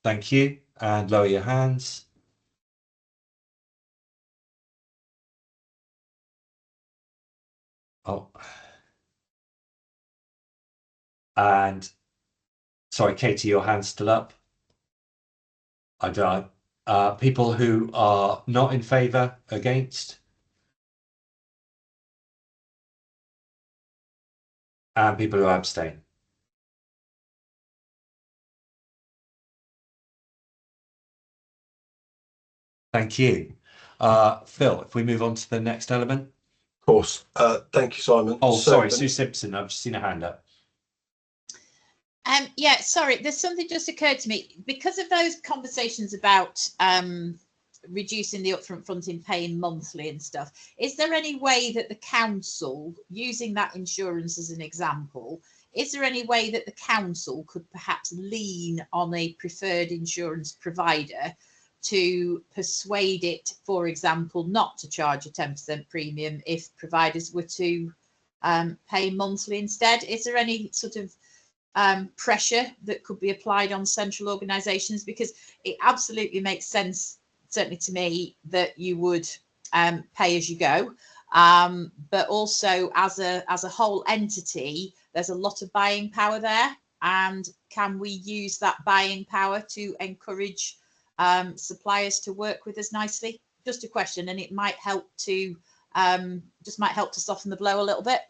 Thank you. And lower your hands. Oh. And sorry, Katie, your hand's still up. I don't. People who are not in favour, against. And people who abstain. Thank you. Phil, if we move on to the next element. Of course. Thank you, Simon. Oh, sorry, Sue Simpson. I've just seen a hand up. Yeah, sorry, there's something just occurred to me. Because of those conversations about reducing the upfront funding, paying monthly and stuff, is there any way that the council, using that insurance as an example, is there any way that the council could perhaps lean on a preferred insurance provider to persuade it, for example, not to charge a 10% premium if providers were to pay monthly instead? Is there any sort of pressure that could be applied on central organisations? Because it absolutely makes sense, certainly to me, that you would pay as you go, but also as a whole entity, there's a lot of buying power there, and can we use that buying power to encourage suppliers to work with us nicely? Just a question, and it might help to soften the blow a little bit.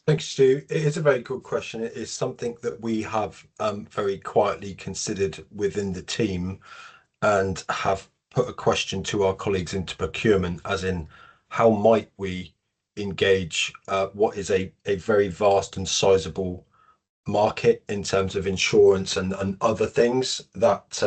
Thanks, Stu. It is a very good question. It is something that we have very quietly considered within the team, and have put a question to our colleagues into procurement, as in how might we engage what is a very vast and sizable market in terms of insurance and other things that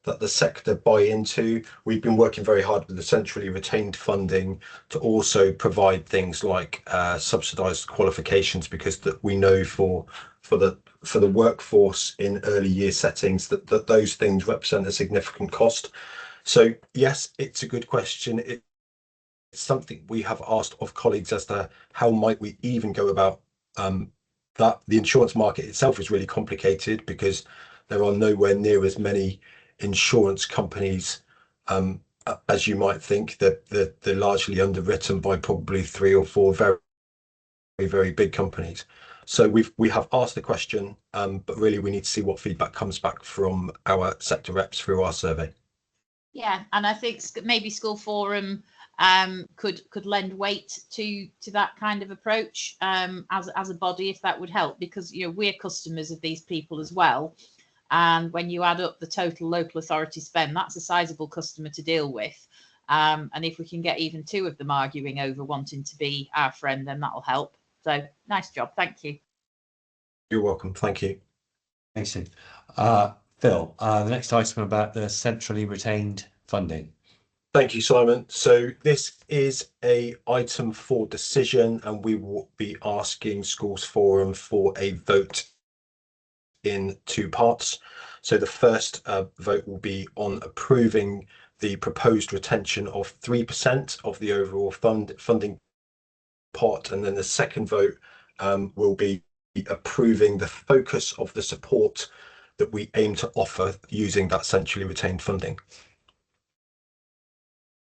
that the sector buy into. We've been working very hard with the centrally retained funding to also provide things like subsidised qualifications, because that we know for the workforce in early year settings that those things represent a significant cost. So yes, it's a good question. It's something we have asked of colleagues as to how might we even go about that. The insurance market itself is really complicated because there are nowhere near as many insurance companies as you might think. That they're largely underwritten by probably 3 or 4 very, very big companies. So we have asked the question, but really we need to see what feedback comes back from our sector reps through our survey. Yeah, and I think maybe School Forum could lend weight to that kind of approach as a body, if that would help, because we're customers of these people as well. And when you add up the total local authority spend, that's a sizable customer to deal with. And if we can get even 2 of them arguing over wanting to be our friend, then that'll help. So nice job. Thank you. You're welcome. Thank you. Thanks, Steve. Phil, the next item about the centrally retained funding. Thank you, Simon. So this is a item for decision, and we will be asking Schools Forum for a vote in 2 parts. So the first vote will be on approving the proposed retention of 3% of the overall funding pot, and then the second vote will be approving the focus of the support that we aim to offer using that centrally retained funding.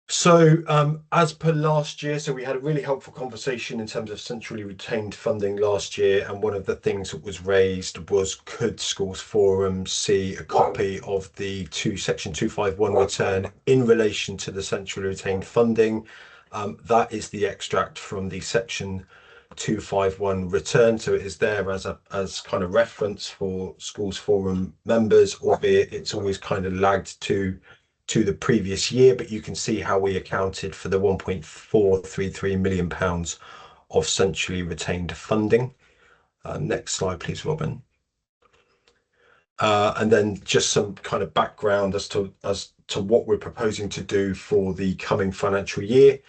So as per last year, so we had a really helpful conversation in terms of centrally retained funding last year, and one of the things that was raised was, could Schools Forum see a copy of the Section 251 return in relation to the centrally retained funding? That is the extract from the Section 251 return, so it is there as kind of reference for Schools Forum members, albeit it's always kind of lagged to the previous year, but you can see how we accounted for the £1.433 million of centrally retained funding. Next slide, please, Robin. And then just some kind of background as to what we're proposing to do for the coming financial year.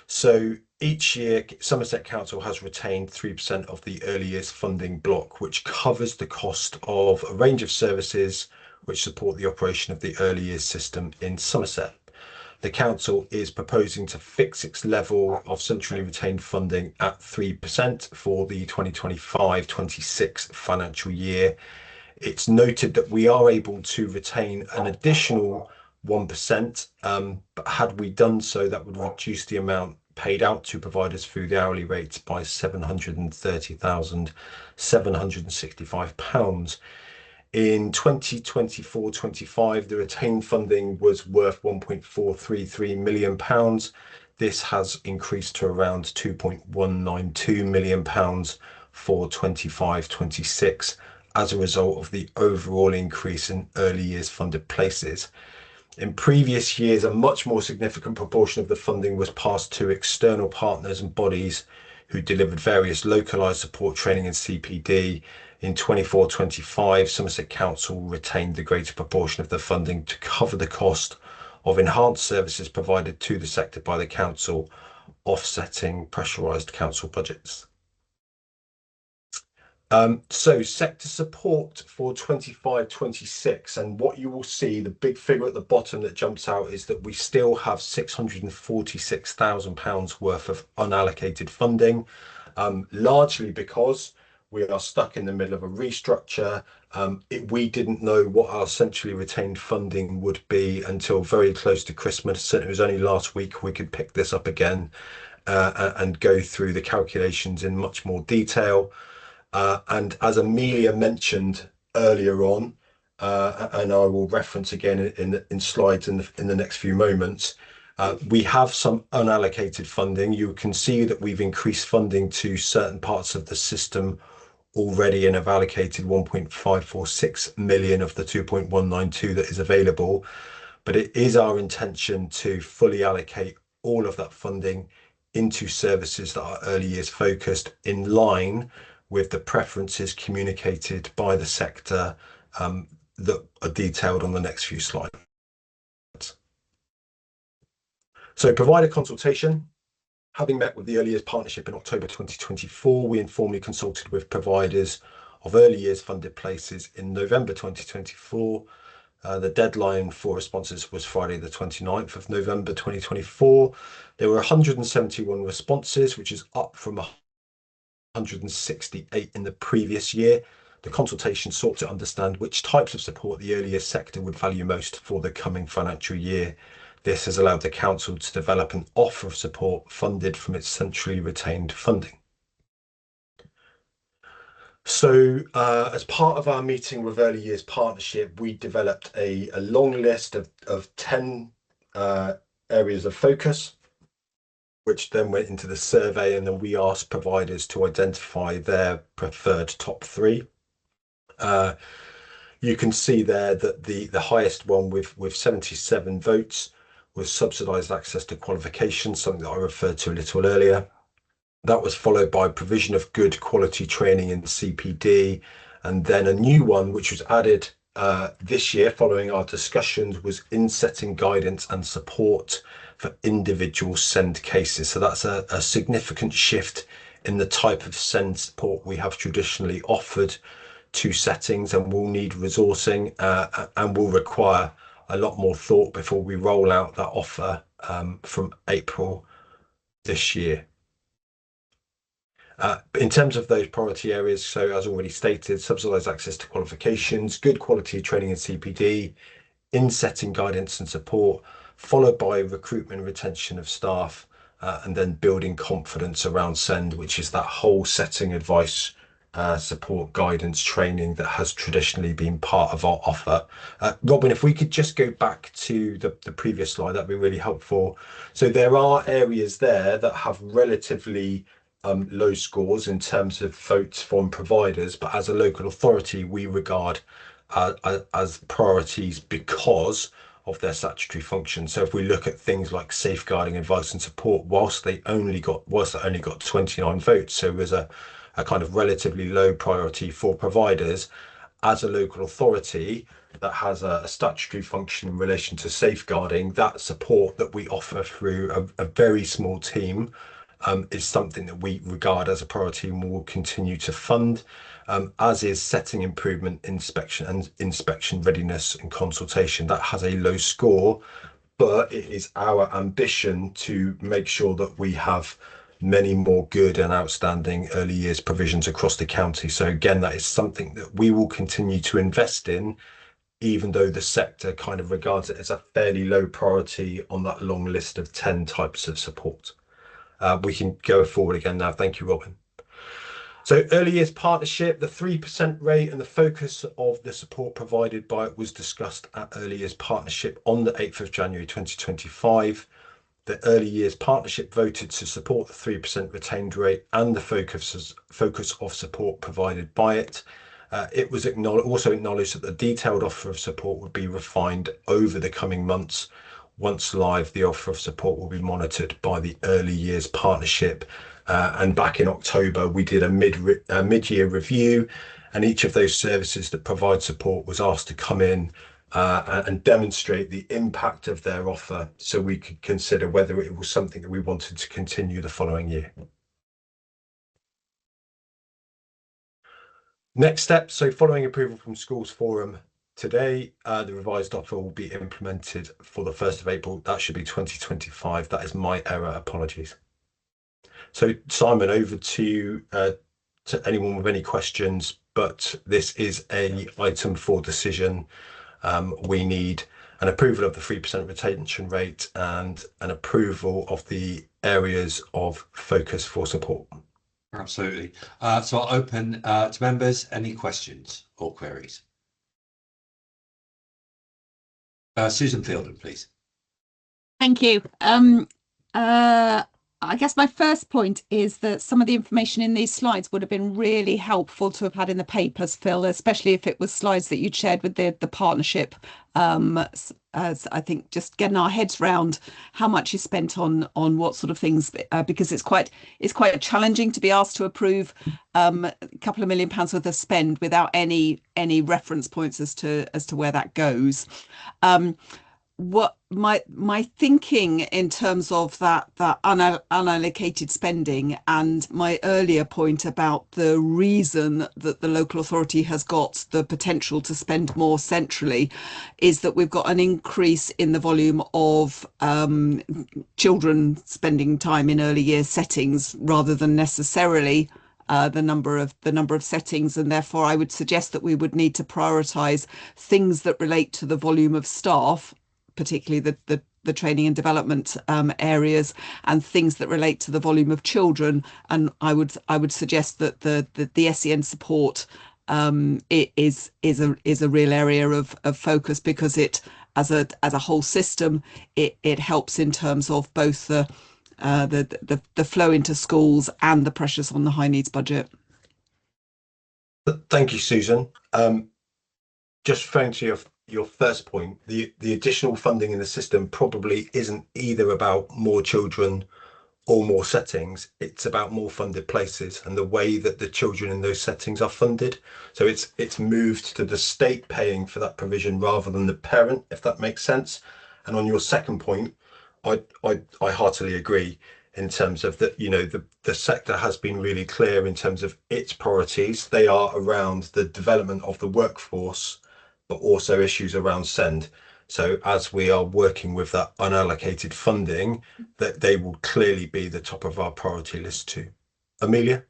So each year, Somerset Council has retained 3% of the early years funding block, which covers the cost of a range of services which support the operation of the early years system in Somerset. The council is proposing to fix its level of centrally retained funding at 3% for the 2025-26 financial year. It's noted that we are able to retain an additional 1%, but had we done so, that would reduce the amount paid out to providers through the hourly rates by £730,765. In 2024-25, the retained funding was worth £1.433 million. This has increased to around £2.192 million for 25-26 as a result of the overall increase in early years funded places. In previous years, a much more significant proportion of the funding was passed to external partners and bodies who delivered various localised support training and CPD. In 24-25, Somerset Council retained the greater proportion of the funding to cover the cost of enhanced services provided to the sector by the council, offsetting pressurised council budgets. So sector support for 25-26, and what you will see, the big figure at the bottom that jumps out is that we still have £646,000 worth of unallocated funding, largely because we are stuck in the middle of a restructure. We didn't know what our centrally retained funding would be until very close to Christmas. It was only last week we could pick this up again and go through the calculations in much more detail. And as Amelia mentioned earlier on, and I will reference again in slides in the next few moments, we have some unallocated funding. You can see that we've increased funding to certain parts of the system already and have allocated 1.546 million of the 2.192 that is available. But it is our intention to fully allocate all of that funding into services that are early years focused, in line with the preferences communicated by the sector that are detailed on the next few slides. So provider consultation. Having met with the Early Years Partnership in October 2024, we informally consulted with providers of early years funded places in November 2024. The deadline for responses was Friday the 29th of November 2024. There were 171 responses, which is up from 168 in the previous year. The consultation sought to understand which types of support the early years sector would value most for the coming financial year. This has allowed the council to develop an offer of support funded from its centrally retained funding. So as part of our meeting with Early Years Partnership, we developed a long list of 10 areas of focus, which then went into the survey, and then we asked providers to identify their preferred top 3. You can see there that the highest one with 77 votes was subsidised access to qualifications, something that I referred to a little earlier. That was followed by provision of good quality training in CPD, and then a new one which was added this year following our discussions was in-setting guidance and support for individual SEND cases. So that's a significant shift in the type of SEND support we have traditionally offered to settings, and will need resourcing and will require a lot more thought before we roll out that offer from April this year. In terms of those priority areas, so as already stated, subsidised access to qualifications, good quality training in CPD, in-setting guidance and support, followed by recruitment and retention of staff, and then building confidence around SEND, which is that whole setting advice, support, guidance, training that has traditionally been part of our offer. Robin, if we could just go back to the previous slide, that'd be really helpful. So there are areas there that have relatively low scores in terms of votes from providers, but as a local authority, we regard as priorities because of their statutory function. So if we look at things like safeguarding, advice and support, whilst they only got 29 votes, so there's a kind of relatively low priority for providers, as a local authority that has a statutory function in relation to safeguarding, that support that we offer through a very small team is something that we regard as a priority and will continue to fund, as is setting improvement, inspection readiness and consultation. That has a low score, but it is our ambition to make sure that we have many more good and outstanding early years provisions across the county. So again, that is something that we will continue to invest in, even though the sector kind of regards it as a fairly low priority on that long list of 10 types of support. We can go forward again now. Thank you, Robin. So early years partnership, the 3% rate and the focus of the support provided by it was discussed at early years partnership on the 8th of January 2025. The early years partnership voted to support the 3% retained rate and the focus of support provided by it. It was also acknowledged that the detailed offer of support would be refined over the coming months. Once live, the offer of support will be monitored by the early years partnership. And back in October, we did a mid-year review, and each of those services that provide support was asked to come in and demonstrate the impact of their offer, so we could consider whether it was something that we wanted to continue the following year. Next step, so following approval from Schools Forum today, the revised offer will be implemented for the 1st of April. That should be 2025. That is my error. Apologies. So Simon, over to anyone with any questions, but this is a item for decision. We need an approval of the 3% retention rate and an approval of the areas of focus for support. Absolutely. So I'll open to members. Any questions or queries? Susan Fielden, please. Thank you. I guess my first point is that some of the information in these slides would have been really helpful to have had in the papers, Phil, especially if it was slides that you'd shared with the partnership. As I think just getting our heads round how much is spent on what sort of things, because it's quite challenging to be asked to approve a couple of £1 million worth of spend without any reference points as to where that goes. What my thinking in terms of that unallocated spending and my earlier point about the reason that the local authority has got the potential to spend more centrally is that we've got an increase in the volume of children spending time in early years settings rather than necessarily the number of settings, and therefore I would suggest that we would need to prioritise things that relate to the volume of staff, particularly the training and development areas, and things that relate to the volume of children. And I would suggest that the SEN support it is a real area of focus, because it as a whole system it helps in terms of both the flow into schools and the pressures on the high needs budget. Thank you, Susan. Just referring to your first point, the additional funding in the system probably isn't either about more children or more settings. It's about more funded places and the way that the children in those settings are funded. So it's moved to the state paying for that provision rather than the parent, if that makes sense. And on your second point, I heartily agree in terms of that, the sector has been really clear in terms of its priorities. They are around the development of the workforce, but also issues around SEND. So as we are working with that unallocated funding, that they will clearly be the top of our priority list too. Amelia?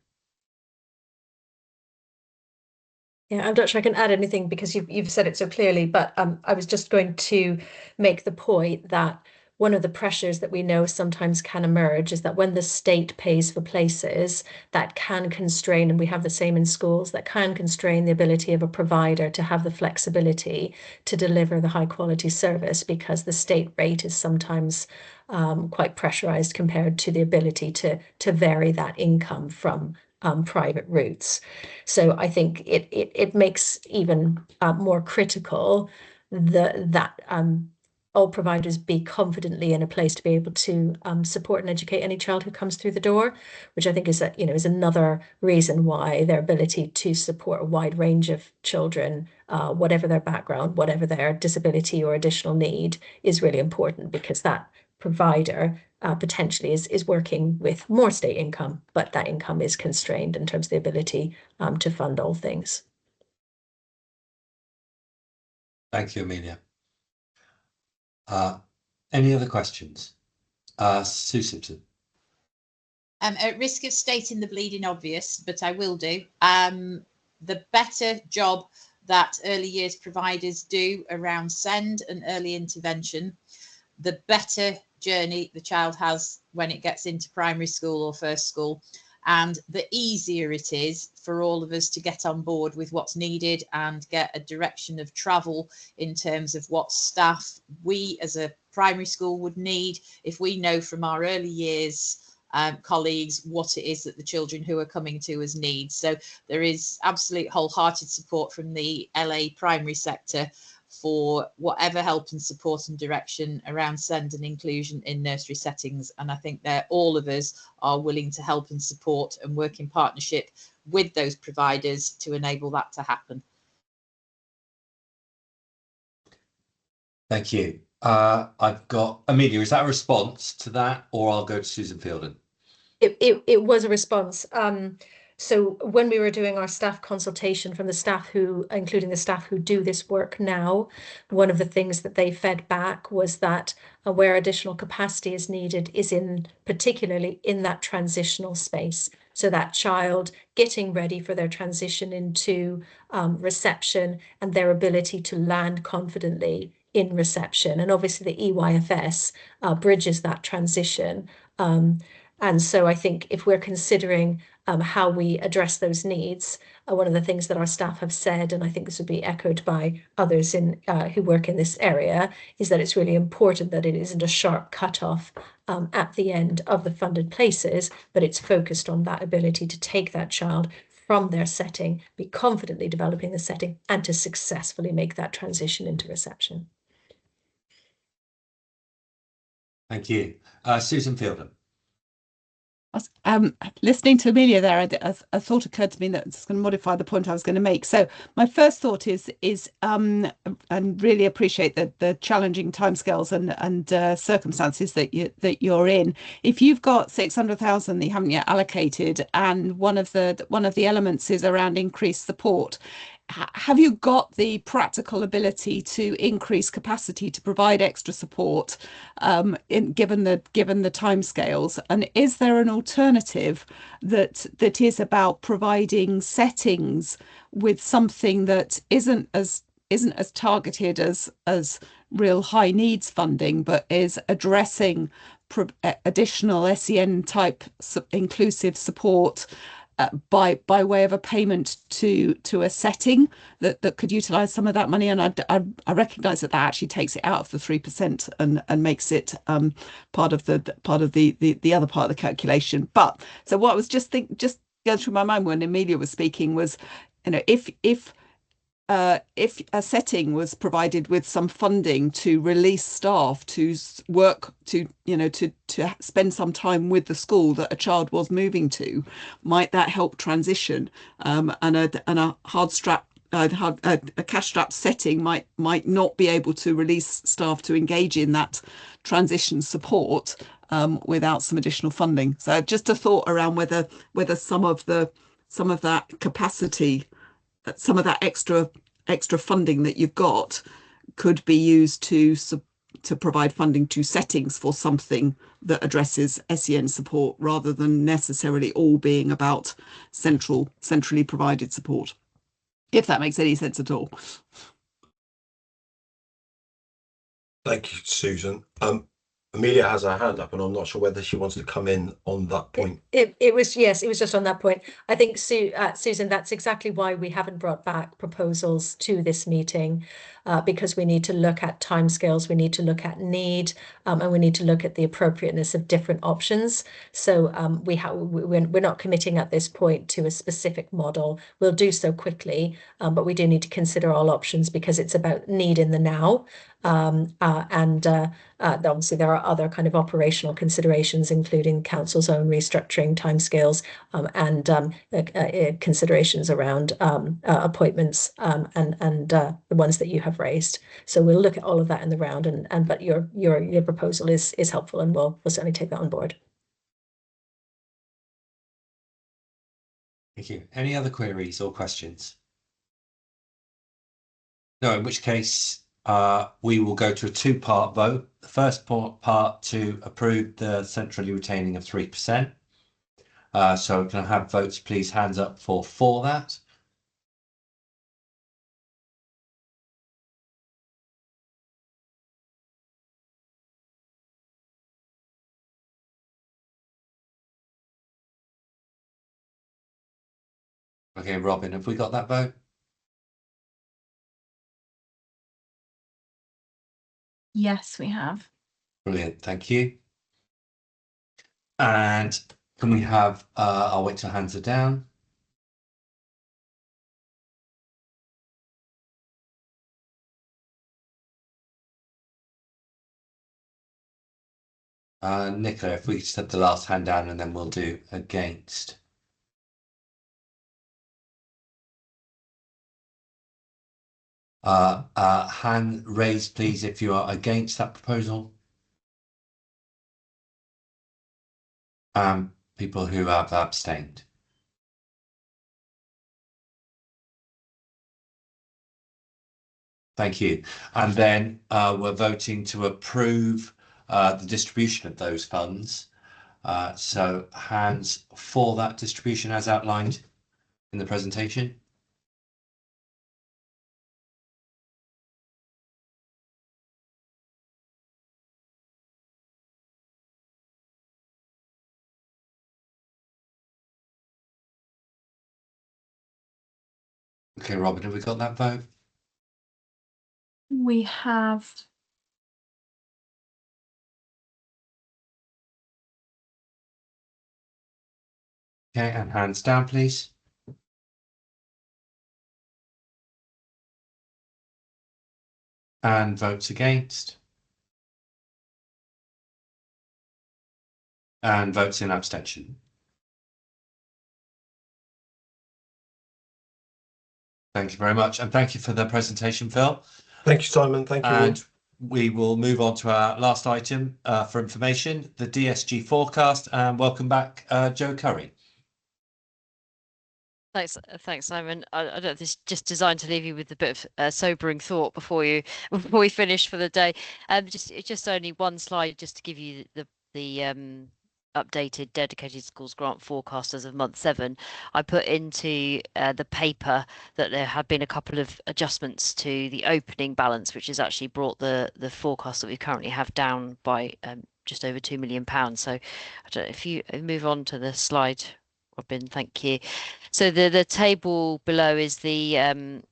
Yeah, I'm not sure I can add anything because you've said it so clearly, but I was just going to make the point that one of the pressures that we know sometimes can emerge is that when the state pays for places, that can constrain, and we have the same in schools, that can constrain the ability of a provider to have the flexibility to deliver the high quality service, because the state rate is sometimes quite pressurized compared to the ability to vary that income from private routes. So I think it makes even more critical that all providers be confidently in a place to be able to support and educate any child who comes through the door, which I think is is another reason why their ability to support a wide range of children, whatever their background, whatever their disability or additional need, is really important, because that provider potentially is working with more state income, but that income is constrained in terms of the ability to fund all things. Thank you, Amelia. Any other questions? Sue Simpson. At risk of stating the bleeding obvious, but I will do. The better job that early years providers do around SEND and early intervention, the better journey the child has when it gets into primary school or first school, and the easier it is for all of us to get on board with what's needed and get a direction of travel in terms of what staff we as a primary school would need, if we know from our early years colleagues what it is that the children who are coming to us need. So there is absolute wholehearted support from the LA primary sector for whatever help and support and direction around SEND and inclusion in nursery settings. And I think that all of us are willing to help and support and work in partnership with those providers to enable that to happen. Thank you. I've got Amelia, is that a response to that, or I'll go to Susan Fielden? It was a response. So when we were doing our staff consultation from the staff who, including the staff who do this work now, one of the things that they fed back was that where additional capacity is needed is particularly in that transitional space. So that child getting ready for their transition into reception and their ability to land confidently in reception. And obviously the EYFS bridges that transition. And so I think if we're considering how we address those needs, one of the things that our staff have said, and I think this would be echoed by others who work in this area, is that it's really important that it isn't a sharp cutoff at the end of the funded places, but it's focused on that ability to take that child from their setting, be confidently developing the setting, and to successfully make that transition into reception. Thank you. Susan Fielder. Listening to Amelia there, a thought occurred to me that's going to modify the point I was going to make. So my first thought is and really appreciate the challenging timescales and circumstances that you're in. If you've got 600,000 that you haven't yet allocated, and one of the elements is around increased support, have you got the practical ability to increase capacity to provide extra support given the timescales? And is there an alternative that is about providing settings with something that isn't as targeted as real high needs funding, but is addressing additional SEN type inclusive support by way of a payment to a setting that could utilize some of that money? And I recognize that actually takes it out of the 3% and makes it part of the other part of the calculation. But so what I was just going through my mind when Amelia was speaking was, if a setting was provided with some funding to release staff to work to spend some time with the school that a child was moving to, might that help transition? And a a cash-strapped setting might not be able to release staff to engage in that transition support without some additional funding. So just a thought around whether some of that capacity, some of that extra funding that you've got could be used to provide funding to settings for something that addresses SEN support, rather than necessarily all being about centrally provided support, if that makes any sense at all. Thank you, Susan. Amelia has her hand up, and I'm not sure whether she wants to come in on that point. It was just on that point. I think, Susan, that's exactly why we haven't brought back proposals to this meeting, because we need to look at timescales, we need to look at need, and we need to look at the appropriateness of different options. So we're not committing at this point to a specific model. We'll do so quickly, but we do need to consider all options, because it's about need in the now. Obviously there are other kind of operational considerations, including council's own restructuring timescales, and considerations around appointments, and the ones that you have raised. So we'll look at all of that in the round, but your proposal is helpful, and we'll certainly take that on board. Thank you. Any other queries or questions? No, in which case we will go to a two-part vote. The first part to approve the centrally retaining of 3%. So can I have votes, please? Hands up for that. Okay, Robin, have we got that vote? Yes, we have. Brilliant, thank you. And can we have, I'll wait till hands are down. Nicola, if we just have the last hand down, and then we'll do against. Hand raised, please, if you are against that proposal. People who have abstained. Thank you. And then we're voting to approve the distribution of those funds. So hands for that distribution as outlined in the presentation. Okay, Robin, have we got that vote? We have. Okay, and hands down, please. And votes against. And votes in abstention. Thank you very much. And thank you for the presentation, Phil. Thank you, Simon. Thank you. And we will move on to our last item for information, the DSG forecast. And welcome back, Joe Curry. Thanks, Simon. I don't know if this is just designed to leave you with a bit of sobering thought before we finish for the day. Just only one slide, just to give you the updated dedicated schools grant forecast as of month 7. I put into the paper that there have been a couple of adjustments to the opening balance, which has actually brought the forecast that we currently have down by just over £2 million. So I don't know if you move on to the slide, Robin, thank you. So the table below is the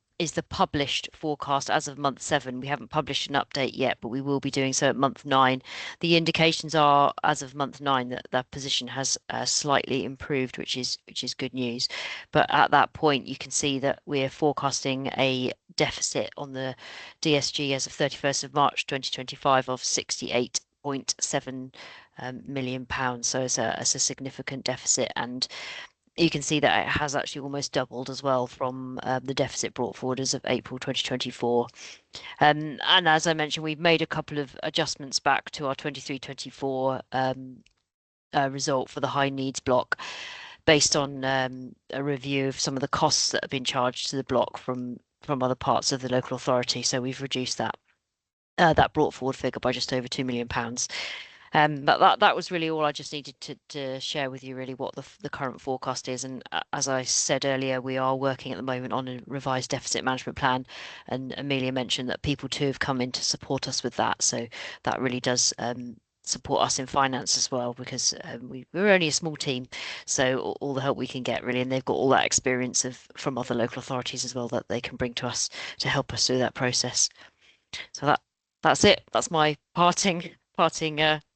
published forecast as of month 7. We haven't published an update yet, but we will be doing so at month 9. The indications are as of month 9 that that position has slightly improved, which is good news. But at that point, you can see that we're forecasting a deficit on the DSG as of 31st of March 2025 of £68.7 million. So it's a significant deficit, and you can see that it has actually almost doubled as well from the deficit brought forward as of April 2024. And as I mentioned, we've made a couple of adjustments back to our 23-24 result for the high needs block based on a review of some of the costs that have been charged to the block from other parts of the local authority. So we've reduced that brought forward figure by just over £2 million. But that was really all I just needed to share with you, really, what the current forecast is. And as I said earlier, we are working at the moment on a revised deficit management plan, and Amelia mentioned that people too have come in to support us with that. So that really does support us in finance as well, because we're only a small team, so all the help we can get, really, and they've got all that experience from other local authorities as well that they can bring to us to help us through that process. So that's it. That's my parting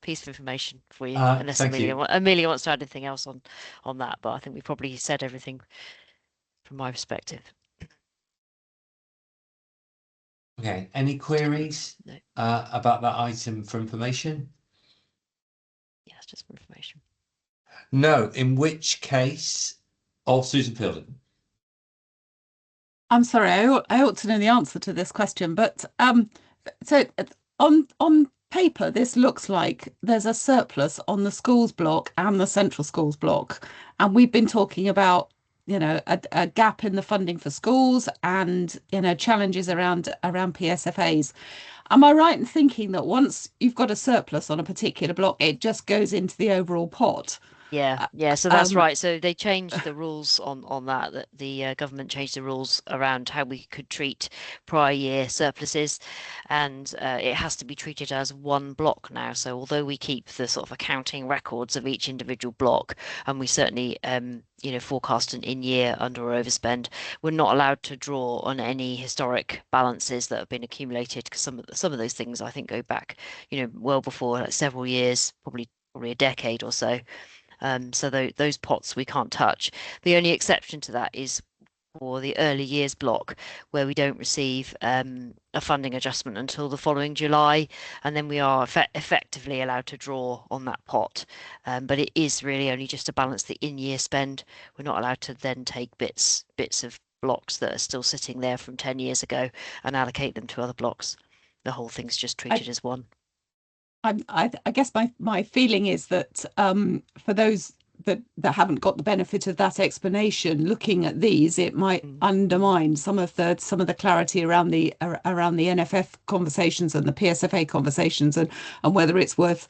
piece of information for you, unless Amelia wants to add anything else on that, but I think we probably said everything from my perspective. Okay, any queries about that item for information? Yes, just for information. No, in which case, Susan Fielding. I'm sorry, I ought to know the answer to this question, but so on paper, this looks like there's a surplus on the schools block and the central schools block, and we've been talking about, you know, a gap in the funding for schools and, you know, challenges around PSFAs. Am I right in thinking that once you've got a surplus on a particular block, it just goes into the overall pot? Yeah, so that's right. So they changed the rules on that the government changed the rules around how we could treat prior year surpluses, and it has to be treated as one block now. So although we keep the sort of accounting records of each individual block, and we certainly forecast an in-year under or overspend, we're not allowed to draw on any historic balances that have been accumulated, because some of those things, I think, go back, well before, like, several years, probably a decade or so. So those pots we can't touch. The only exception to that is for the early years block, where we don't receive a funding adjustment until the following July, and then we are effectively allowed to draw on that pot. But it is really only just to balance the in-year spend. We're not allowed to then take bits of blocks that are still sitting there from 10 years ago and allocate them to other blocks. The whole thing's just treated as one. I guess my feeling is that for those that haven't got the benefit of that explanation, looking at these, it might undermine some of the clarity around the NFF conversations and the PSFA conversations, and whether it's worth,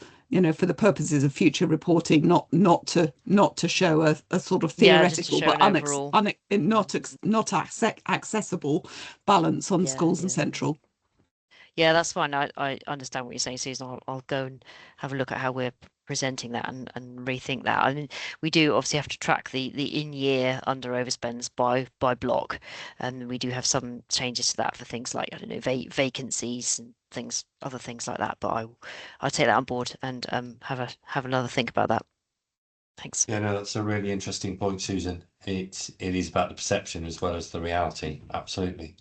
for the purposes of future reporting, not to show a sort of theoretical but not accessible balance on schools and central. Yeah, that's fine. I understand what you're saying, Susan. I'll go and have a look at how we're presenting that and rethink that. I mean, we do obviously have to track the in-year under overspends by block, and we do have some changes to that for things like, I don't know, vacancies and other things like that. But I'll take that on board and have another think about that. Thanks. Yeah, no, that's a really interesting point, Susan. It is about the perception as well as the reality. Absolutely.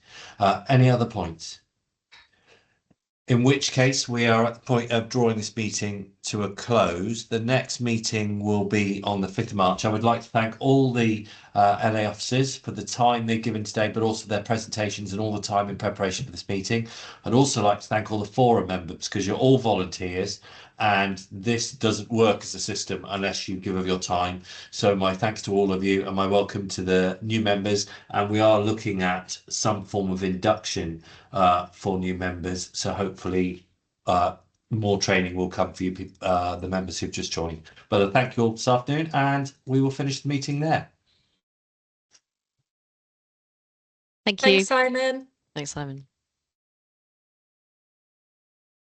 Any other points? In which case, we are at the point of drawing this meeting to a close. The next meeting will be on the 5th of March. I would like to thank all the LA officers for the time they've given today, but also their presentations and all the time in preparation for this meeting. I'd also like to thank all the forum members, because you're all volunteers, and this doesn't work as a system unless you give of your time. So my thanks to all of you, and my welcome to the new members. And we are looking at some form of induction for new members. So hopefully more training will come for you, the members who've just joined. But thank you all this afternoon, and we will finish the meeting there. Thank you. Thanks, Simon. Thanks, Simon.